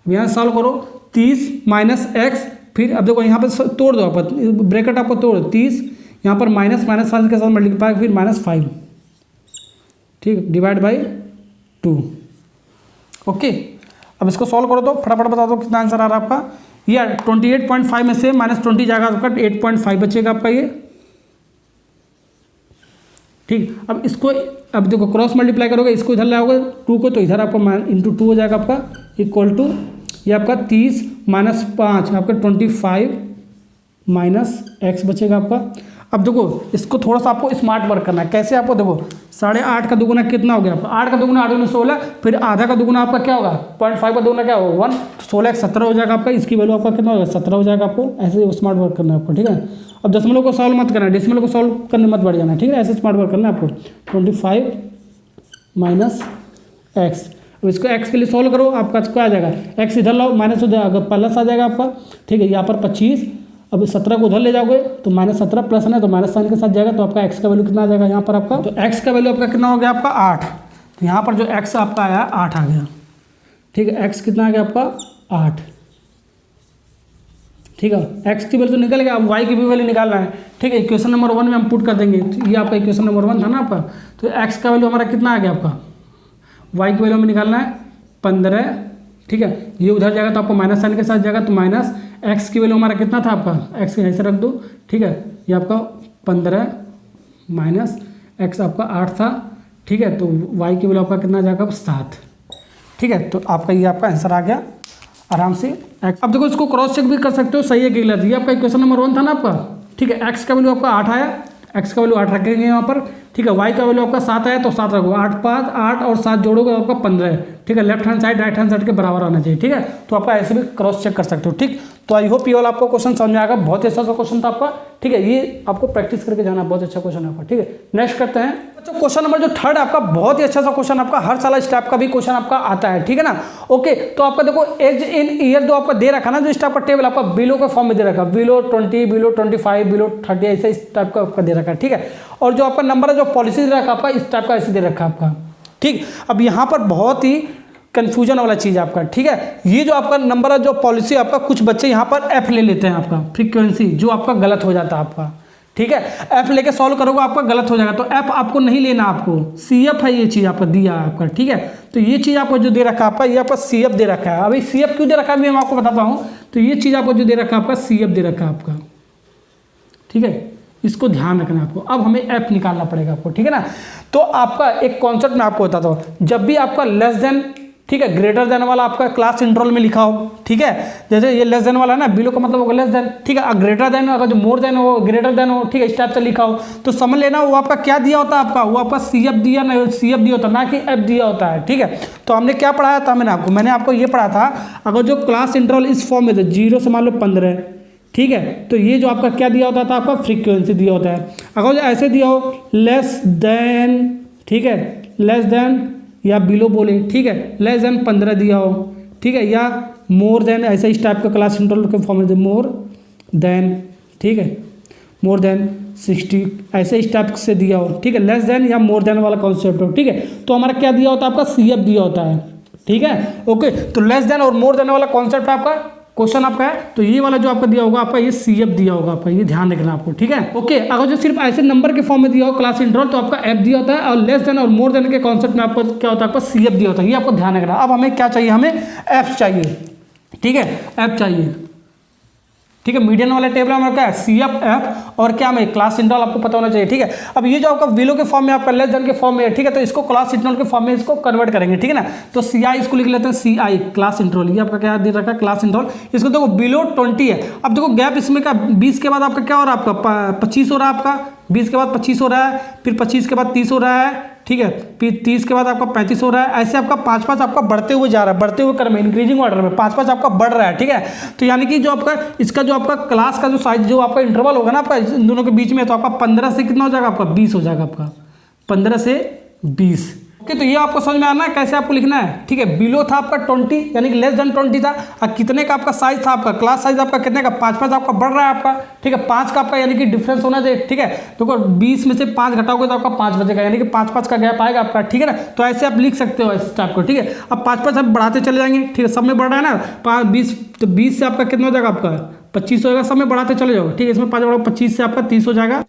यहाँ सॉल्व करो, 30 - x, फिर अब देखो यहाँ पर तोड़ दो आप, ब्रैकेट आपको तोड़, 30 यहाँ पर माइनस साइन के साथ मल्टीप्लाई, फिर -5, ठीक, डिवाइड बाई 2, ओके। अब इसको सॉल्व करो तो फटाफट बता दो कितना आंसर आ रहा है आपका। ये 28.5 में से -20 जाएगा आपका, 8.5 बचेगा आपका ये, ठीक। अब इसको, अब देखो क्रॉस मल्टीप्लाई करोगे, इसको इधर लाओगे 2 को, तो इधर आपका इंटू 2 हो जाएगा आपका, इक्वल टू ये आपका 30 - 5 आपका 25 - x बचेगा आपका। अब देखो इसको थोड़ा सा आपको स्मार्ट वर्क करना है, कैसे आपको देखो 8.5 का दुगुना कितना हो गया आपका, 8 का दुगुना 8 × 16, फिर आधा का दुगुना आपका क्या होगा 0.5 का दुगुना क्या होगा 1, 16 × 17 हो जाएगा आपका, इसकी वैल्यू आपका कितना होगा 17 हो जाएगा आपको, ऐसे स्मार्ट वर्क करना है आपको, ठीक है। अब दशमलव को सॉल्व मत करना है, डेसिमल को सॉल्व करने मत बढ़ जाना, ठीक है, ऐसे स्मार्ट वर्क करना है आपको। 25 - x, अब इसको x के लिए सॉल्व करो, आपका क्या आ जाएगा, x इधर लाओ माइनस हो जाएगा, प्लस आ जाएगा आपका, ठीक है। यहाँ पर 25, अब 17 को उधर ले जाओगे तो -17 प्लस है ना, तो माइनस साइन के साथ जाएगा, तो आपका x का वैल्यू कितना आ जाएगा यहाँ पर आपका, तो x का वैल्यू आपका कितना हो गया आपका 8, तो यहाँ पर जो x आपका आया 8 आ गया, ठीक है। x कितना आ गया आपका 8, ठीक है, x की वैल्यू तो निकल गया, अब y की भी वैल्यू निकालना है, ठीक है। इक्वेशन नंबर 1 में हम पुट कर देंगे, ये आपका इक्वेशन नंबर 1 था ना आपका, तो x का वैल्यू हमारा कितना आ गया आपका, y की वैल्यू में निकालना है 15, ठीक है। ये उधर जाएगा तो आपको माइनस साइन के साथ जाएगा, तो माइनस x की वैल्यू हमारा कितना था आपका, x ऐसे रख दो, ठीक है, ये आपका 15 माइनस x आपका 8 था, ठीक है। तो y की वैल्यू आपका कितना जाएगा 7, ठीक है। तो आपका ये आपका आंसर आ गया आराम से। अब देखो इसको क्रॉस चेक भी कर सकते हो, सही है कि गलत, ये आपका इक्वेशन नंबर 1 था ना आपका, ठीक है। x का वैल्यू आपका 8 आया, x का वैल्यू 8 रखेंगे यहाँ पर, ठीक है। y का वैल्यू आपका 7 आया तो 7 रखो, 8 5 8 और 7 जोड़ोगे आपका 15 है, ठीक है। Left hand side right hand side के बराबर आना चाहिए, ठीक है। तो आपका ऐसे भी क्रॉस चेक कर सकते हो, ठीक। तो आई होप ये वाला आपको क्वेश्चन समझ में आएगा, बहुत अच्छा सा क्वेश्चन था आपका, ठीक है। ये आपको प्रैक्टिस करके जाना, बहुत अच्छा क्वेश्चन है आपका, ठीक है। नेक्स्ट करते हैं तो क्वेश्चन नंबर जो 3 आपका, बहुत ही अच्छा सा क्वेश्चन आपका, हर साल इस टाइप का भी क्वेश्चन आपका आता है, ठीक है ना, ओके। तो आपका देखो एज इन ईयर जो आपका दे रखा ना, जो इस टाइप का टेबल आपका बिलो के फॉर्म में दे रखा, बिलो 20 बिलो 25 बिलो 30 ऐसे इस टाइप का आपका दे रखा है, ठीक है। और जो आपका नंबर है जो पॉलिसी दे रखा आपका, इस टाइप का ऐसे दे रखा आपका, ठीक। अब यहाँ पर बहुत ही कंफ्यूजन वाला चीज़ आपका, ठीक है। ये जो आपका नंबर है जो पॉलिसी आपका, कुछ बच्चे यहाँ पर एफ ले लेते हैं आपका फ्रीक्वेंसी, जो आपका गलत हो जाता है आपका, ठीक है। एफ लेके सॉल्व करोगे आपका गलत हो जाएगा, तो एफ आपको नहीं लेना, आपको CF है, ये चीज़ आपका दिया आपका, ठीक है। तो ये चीज़ आपको जो दे रखा है आपका, ये आपका CF दे रखा है। अभी CF क्यों दे रखा है मैं आपको बताता हूँ। तो ये चीज़ आपको जो दे रखा है आपका CF दे रखा है आपका, ठीक है, इसको ध्यान रखना आपको। अब हमें एफ निकालना पड़ेगा आपको, ठीक है ना। तो आपका एक कॉन्सेप्ट मैं आपको बताता हूँ, जब भी आपका लेस देन, ठीक है, ग्रेटर देन वाला आपका क्लास इंटरवल में लिखा हो, ठीक है। जैसे ये लेस देन वाला है ना, बिलो का मतलब होगा लेस देन, ठीक है। ग्रेटर देन अगर जो मोर देन हो, ग्रेटर देन हो, ठीक है, इस टाइप से लिखा हो, तो समझ लेना वो आपका क्या दिया होता है आपका, वो आपका CF दिया ना, CF दिया होता है ना कि F दिया होता है, ठीक है। तो हमने क्या पढ़ाया था, मैंने आपको ये पढ़ा था, अगर जो क्लास इंटरवल इस फॉर्म में थे 0 से मान लो 15, ठीक है, तो ये जो आपका क्या दिया होता था आपका फ्रीक्वेंसी दिया होता है। अगर जो ऐसे दिया हो लेस देन, ठीक है, लेस देन या बिलो बोले, ठीक है, लेस देन 15 दिया हो, ठीक है, या मोर देन, ऐसे इस टाइप का क्लास इंटरवल के फॉर्म में मोर देन, ठीक है, मोर देन 60 ऐसे इस टाइप से दिया हो, ठीक है, लेस देन या मोर देन वाला कॉन्सेप्ट हो, ठीक है। तो हमारा क्या दिया होता है आपका CF दिया होता है, ठीक है, ओके। तो लेस देन और मोर देन वाला कॉन्सेप्ट आपका क्वेश्चन आपका है तो ये वाला जो आपका दिया होगा आपका ये CF दिया होगा आपका, ये ध्यान रखना आपको, ठीक है। ओके, अगर जो सिर्फ ऐसे नंबर के फॉर्म में दिया हो क्लास इंटरवल तो आपका F दिया होता है, और लेस देन और मोर देन के कॉन्सेप्ट में आपको क्या होता है, आपका CF दिया होता है, ये आपको ध्यान रखना। अब हमें क्या चाहिए, हमें F चाहिए, ठीक है, F चाहिए, ठीक है। मीडियन वाले टेबल में क्या है, CF F, और क्या हमें क्लास इंटरवल आपको पता होना चाहिए, ठीक है। अब ये जो आपका बिलो के फॉर्म में आपका लेस देन के फॉर्म में है, ठीक है, तो इसको क्लास इंटरवल के फॉर्म में इसको कन्वर्ट करेंगे, ठीक है ना। तो CI इसको लिख लेते हैं, CI क्लास इंटरवल, ये आपका क्या दे रखा है, क्लास इंटरवल। इसको देखो बिलो 20 है। अब देखो गैप इसमें का 20 के बाद आपका क्या हो रहा है, आपका 25 हो रहा है, आपका 20 के बाद 25 हो रहा है, फिर 25 के बाद 30 हो रहा है, ठीक है, फिर 30 के बाद आपका 35 हो रहा है। ऐसे आपका 5-5 आपका बढ़ते हुए जा रहा है, बढ़ते हुए क्रम में, इंक्रीजिंग ऑर्डर में 5-5 आपका बढ़ रहा है, ठीक है। तो यानी कि जो आपका इसका जो आपका क्लास का जो साइज जो आपका इंटरवल होगा ना आपका इन दोनों के बीच में, तो आपका 15 से कितना हो जाएगा, आपका 20 हो जाएगा, आपका 15 से 20। ओके, तो ये आपको समझ में आना है कैसे आपको लिखना है, ठीक है। बिलो था आपका 20 यानी कि लेस देन 20 था, और कितने का आपका साइज था, आपका क्लास साइज आपका कितने का 5-5 आपका बढ़ रहा है आपका, ठीक है। 5 का आपका यानी कि डिफरेंस होना चाहिए, ठीक है। तो 20 में से 5 घटाओगे तो आपका 5 बचेगा, यानी कि 5-5 का गैप आएगा आपका, ठीक है ना। तो ऐसे आप लिख सकते हो इस टाइप को, ठीक है। अब 5-5 आप बढ़ाते चले जाएंगे, ठीक है, सब में बढ़ रहा है ना 20, तो 20 से आपका कितना हो जाएगा, आपका 25 हो जाएगा, सब में बढ़ाते चले जाओ, ठीक है। इसमें 5 बढ़ाओ 25 से आपका 30 हो जाएगा।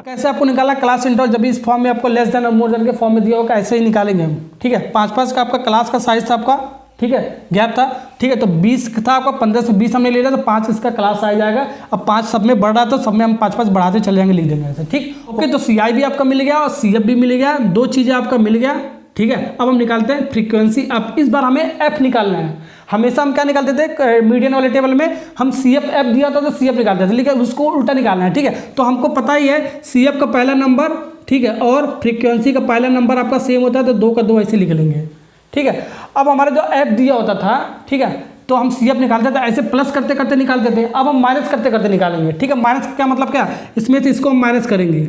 कैसे आपको निकाला क्लास इंटरवल, जब इस फॉर्म में आपको लेस देन और मोर देन के फॉर्म में दिया होगा ऐसे ही निकालेंगे हम, ठीक है। 5-5 का आपका क्लास का साइज था आपका, ठीक है, गैप था, ठीक है। तो 20 था आपका, 15 से 20 हमने ले लिया, तो 5 इसका क्लास साइज आएगा। अब 5 सब में बढ़ रहा तो सब में हम 5-5 बढ़ाते चले जाएंगे, लिख देंगे ऐसे, ठीक। ओके, तो CI भी आपका मिल गया और CF भी मिल गया, 2 चीज़ें आपका मिल गया, ठीक है। अब हम निकालते हैं फ्रीक्वेंसी। अब इस बार हमें F निकालना है। हमेशा हम क्या निकालते थे मीडियन वाले टेबल में, हम CF F दिया था तो CF निकालते थे, लेकिन उसको उल्टा निकालना है, ठीक है। तो हमको पता ही है CF का पहला नंबर, ठीक है, और फ्रीक्वेंसी का पहला नंबर आपका सेम होता है, तो 2 का 2 ऐसे लिख लेंगे, ठीक है। अब हमारा जो F दिया होता था, ठीक है, तो हम CF निकालते थे, ऐसे प्लस करते करते निकालते थे। अब हम माइनस करते करते निकालेंगे, ठीक है। माइनस का क्या मतलब, क्या इसमें से इसको हम माइनस करेंगे,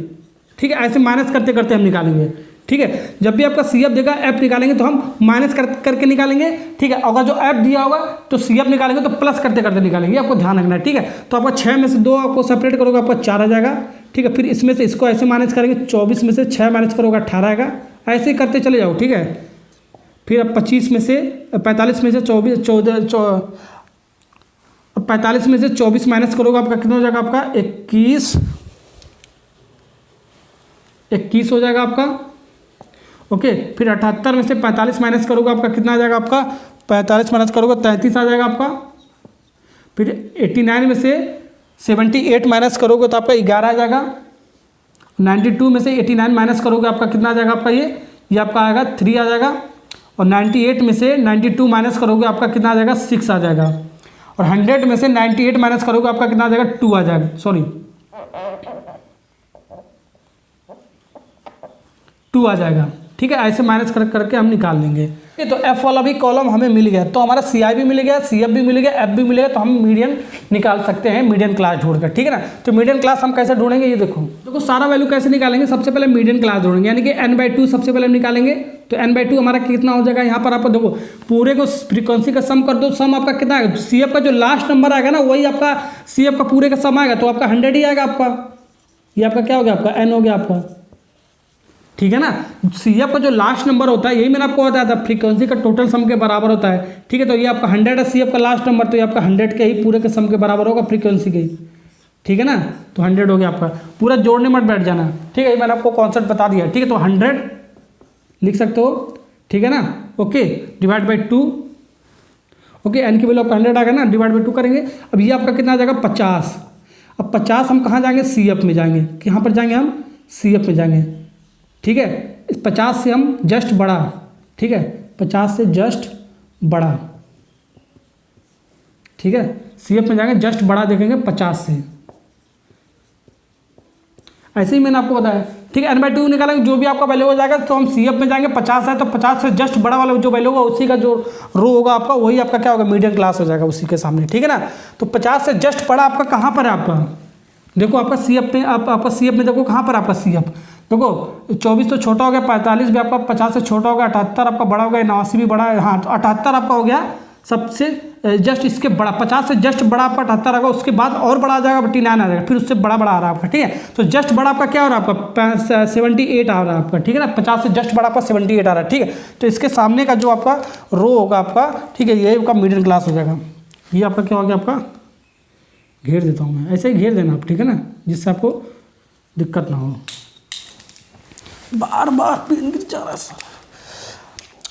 ठीक है, ऐसे माइनस करते करते हम निकालेंगे, ठीक है। जब भी आपका CF देगा F निकालेंगे तो हम माइनस करके निकालेंगे, ठीक है। अगर जो F दिया होगा तो CF निकालेंगे तो प्लस करते करते निकालेंगे, आपको ध्यान रखना है, ठीक है। तो आपका 6 में से 2 आपको सेपरेट करोगे, आपका 4 आ जाएगा, ठीक है। फिर इसमें से इसको ऐसे माइनस करेंगे, 24 में से 6 माइनस करोगे 18 आएगा, ऐसे ही करते चले जाओ, ठीक है। फिर अब 45 में से 24 माइनस करोगे, आपका कितना हो जाएगा, आपका 21 हो जाएगा आपका, ओके। फिर 78 में से 45 माइनस करोगे, आपका कितना आ जाएगा, आपका 45 माइनस करोगे 33 आ जाएगा आपका। फिर 89 में से 78 माइनस करोगे तो आपका 11 आ जाएगा। 92 में से 89 माइनस करोगे, आपका कितना आ जाएगा, आपका ये आपका आएगा 3 आ जाएगा। और 98 में से 92 माइनस करोगे, आपका कितना आ जाएगा, 6 आ जाएगा। और 100 में से 98 माइनस करोगे, आपका कितना आ जाएगा, 2 आ जाएगा, सॉरी 2 आ जाएगा, ठीक है। ऐसे माइनस करके हम निकाल लेंगे, तो F वाला भी कॉलम हमें मिल गया, तो हमारा CI भी मिल गया, CF भी मिल गया, F भी मिल गया, तो हम मीडियन निकाल सकते हैं, मीडियन क्लास ढूंढकर, ठीक है ना। तो मीडियन क्लास हम कैसे ढूंढेंगे, ये देखो सारा वैल्यू कैसे निकालेंगे। सबसे पहले मीडियन क्लास ढूंढेंगे, यानी कि n/2 सबसे पहले हम निकालेंगे। तो n/2 हमारा कितना हो जाएगा, यहाँ पर आपको देखो पूरे को फ्रीक्वेंसी का सम कर दो, सम आपका कितना आएगा, CF का जो लास्ट नंबर आएगा ना वही आपका CF का पूरे का सम आएगा, तो आपका 100 ही आएगा आपका। ये आपका क्या हो गया, आपका n हो गया आपका, ठीक है ना। CF का जो लास्ट नंबर होता है, यही मैंने आपको बताया था, फ्रीक्वेंसी का टोटल सम के बराबर होता है, ठीक है। तो ये आपका 100 है CF का लास्ट नंबर, तो ये आपका 100 के ही पूरे के सम के बराबर होगा फ्रीक्वेंसी के, ठीक है ना। तो 100 हो गया आपका, पूरा जोड़ने मत बैठ जाना, ठीक है। मैंने आपको कॉन्सेप्ट बता दिया, ठीक है। तो 100 लिख सकते हो, ठीक है ना, okay. Divide by 2, okay, n की वैल्यू आपका 100 आ गया ना, डिवाइड बाई 2 करेंगे। अब ये आपका कितना आ जाएगा, 50। अब 50 हम कहाँ जाएंगे, CF में जाएंगे, यहाँ पर जाएंगे हम CF में जाएंगे, ठीक है। इस 50 से हम जस्ट बढ़ा, ठीक है, 50 से जस्ट बढ़ा, ठीक है। CF में जाएंगे, जस्ट बढ़ा देखेंगे 50 से, ऐसे ही मैंने आपको बताया, ठीक है। n/2 निकालेंगे, जो भी आपका वैल्यू हो जाएगा, तो हम CF में जाएंगे, 50 है तो 50 से जस्ट बड़ा वाला जो वैल्यू होगा उसी का जो रो होगा आपका, वही आपका क्या होगा, मीडियन क्लास हो जाएगा उसी के सामने, ठीक है ना। तो 50 से जस्ट बड़ा आपका कहाँ पर है, आपका देखो आपका CF में, आपका CF में देखो कहाँ पर आपका CF, देखो 24 तो छोटा हो गया, 45 भी आपका 50 से छोटा हो गया, 78 आपका बड़ा हो गया, 89 भी बड़ा है, हाँ तो 78 आपका हो गया सबसे जस्ट इसके बड़ा 50 से जस्ट बड़ा आपका 78 आएगा, उसके बाद और बड़ा आ जाएगा 49 आ जाएगा, फिर उससे बड़ा बड़ा आ रहा है आपका, ठीक है। तो जस्ट बड़ा आपका क्या हो रहा है आपका 78 आ रहा है आपका, ठीक है ना। 50 से जस्ट बड़ा आपका 78 आ रहा है, ठीक है। तो इसके सामने का जो आपका रो होगा आपका, ठीक है, ये आपका मिडिल क्लास हो जाएगा। ये आपका क्या हो गया आपका, घेर देता हूँ मैं, ऐसे ही घेर देना आप, ठीक है ना, जिससे आपको दिक्कत ना हो। बार बार पेन गिर जा रहा है।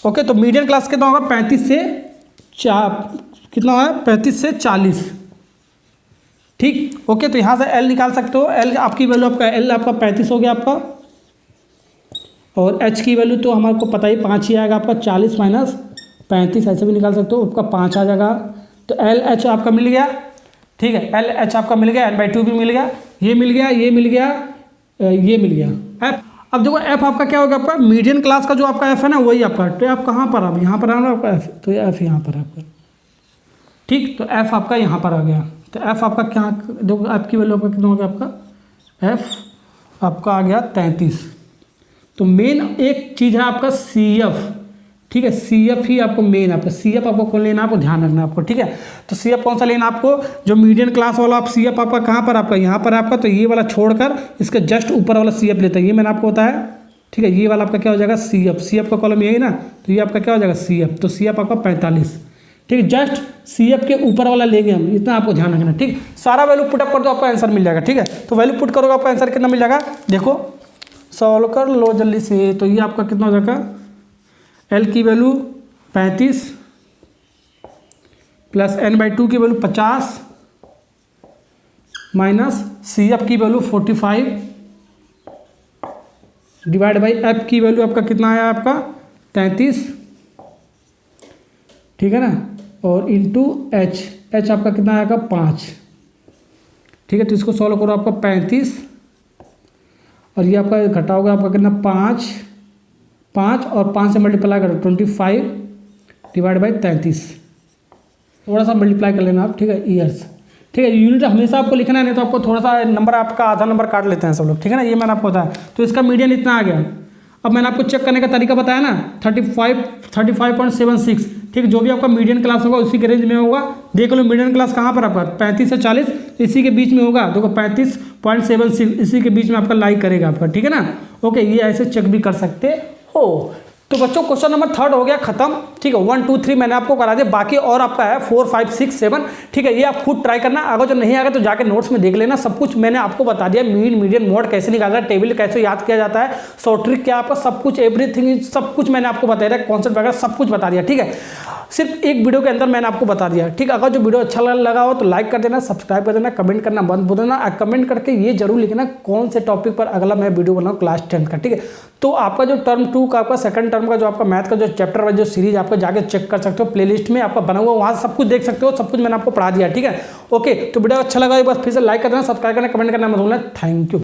ओके, तो मीडियम क्लास कितना होगा 35 से कितना है 35 से 40, ठीक। ओके, तो यहाँ से एल निकाल सकते हो। एल आपकी वैल्यू आपका एल आपका 35 हो गया आपका, और एच की वैल्यू तो हमारे को पता ही 5 ही आएगा आपका, 40 माइनस 35 ऐसे भी निकाल सकते हो, आपका 5 आ जाएगा। तो एल एच आपका मिल गया, ठीक है, एल एच आपका मिल गया, n/2 भी मिल गया, ये मिल गया, ये मिल गया, ये मिल गया एफ। अब देखो एफ आपका क्या होगा आपका मीडियम क्लास का जो आपका एफ है ना, वही आपका, तो एफ कहाँ पर अब यहाँ पर आ रहा है आपका एफ, तो ये एफ यहाँ पर है आपका, ठीक। तो एफ आपका यहाँ पर आ गया। तो एफ आपका क्या, देखो एफ की वैल्यू आपका कितना हो गया आपका, एफ आपका आ गया 33। तो मेन एक चीज़ है आपका सी एफ, ठीक है, सी एफ ही आपको मेन, आपका सी एफ आपको कौन लेना, आपको ध्यान रखना आपको, ठीक है। तो सी एफ कौन सा लेना आपको, जो मीडियम क्लास वाला आप सी एफ आपका कहाँ पर आपका यहाँ पर आपका, तो ये वाला छोड़कर इसके जस्ट ऊपर वाला सी एफ लेता है, ये मैंने आपको बताया, ठीक है। ये वाला आपका क्या हो जाएगा सी एफ, सी एफ का कॉलम यही ना, तो ये आपका क्या हो जाएगा सी एफ, तो सी एफ आपका 45, ठीक है। जस्ट सी एफ के ऊपर वाला लेंगे हम, इतना आपको ध्यान रखना, ठीक। सारा वैल्यू पुटअप कर दो, आपका आंसर मिल जाएगा, ठीक है। तो वैल्यू पुट करोगे आपका आंसर कितना मिल जाएगा, देखो सॉल्व कर लो जल्दी से। तो ये आपका कितना हो जाएगा, एल की वैल्यू 35 प्लस n/2 की वैल्यू 50 माइनस सी एफ की वैल्यू 45 डिवाइड बाई एफ की वैल्यू आपका कितना आया आपका 33, ठीक है ना, और इंटू एच, एच आपका कितना आएगा 5, ठीक है। तो इसको सॉल्व करो आपका 35 और ये आपका घटाओगे आपका कितना 5 और 5 से मल्टीप्लाई करो 25 डिवाइड बाई 33, थोड़ा सा मल्टीप्लाई कर लेना आप, ठीक है, ईयर्स, ठीक है। यूनिट हमेशा आपको लिखना है, नहीं तो आपको थोड़ा सा नंबर आपका आधा नंबर काट लेते हैं सब लोग, ठीक है ना, ये मैंने आपको बताया। तो इसका मीडियन इतना आ गया। अब मैंने आपको चेक करने का तरीका बताया ना, 35.76, ठीक, जो भी आपका मीडियम क्लास होगा उसी के रेंज में होगा। देख लो मीडियम क्लास कहाँ पर आपका 35 से 40 इसी के बीच में होगा, देखो 35.76 इसी के बीच में आपका लाइक करेगा आपका, ठीक है ना। ओके, ये ऐसे चेक भी कर सकते हो। तो बच्चों क्वेश्चन नंबर 3 हो गया खत्म, ठीक है। 1 2 3 मैंने आपको करा दिया, बाकी और आपका है 4 5 6 7, ठीक है। ये आप खुद ट्राई करना, अगर जो नहीं आएगा तो जाके नोट्स में देख लेना, सब कुछ मैंने आपको बता दिया, मीन मीडियन मोड कैसे निकालना है, टेबल कैसे याद किया जाता है, शॉर्ट ट्रिक क्या आपका, सब कुछ एवरीथिंग सब कुछ मैंने आपको बताया, कॉन्सेप्ट वगैरह सब कुछ बता दिया, ठीक है। सिर्फ एक वीडियो के अंदर मैंने आपको बता दिया, ठीक। अगर जो वीडियो अच्छा लगा हो तो लाइक कर देना, सब्सक्राइब कर देना, कमेंट करना बंद बोल देना, कमेंट करके ये जरूर लिखना कौन से टॉपिक पर अगला मैं वीडियो बनाऊँ क्लास 10 का, ठीक है। तो आपका जो टर्म 2 का आपका सेकंड टर्म का जो आपका मैथ का जो चैप्टर वाइज जो सीरीज आपको जाके चेक कर सकते हो, प्लेलिस्ट में आपका बना हुआ, वहाँ सब कुछ देख सकते हो, सब कुछ मैंने आपको पढ़ा दिया, ठीक है। ओके, तो वीडियो अच्छा लगा एक बार फिर से लाइक कर देना, सब्सक्राइब करना, कमेंट करना मत भूलना। Thank you.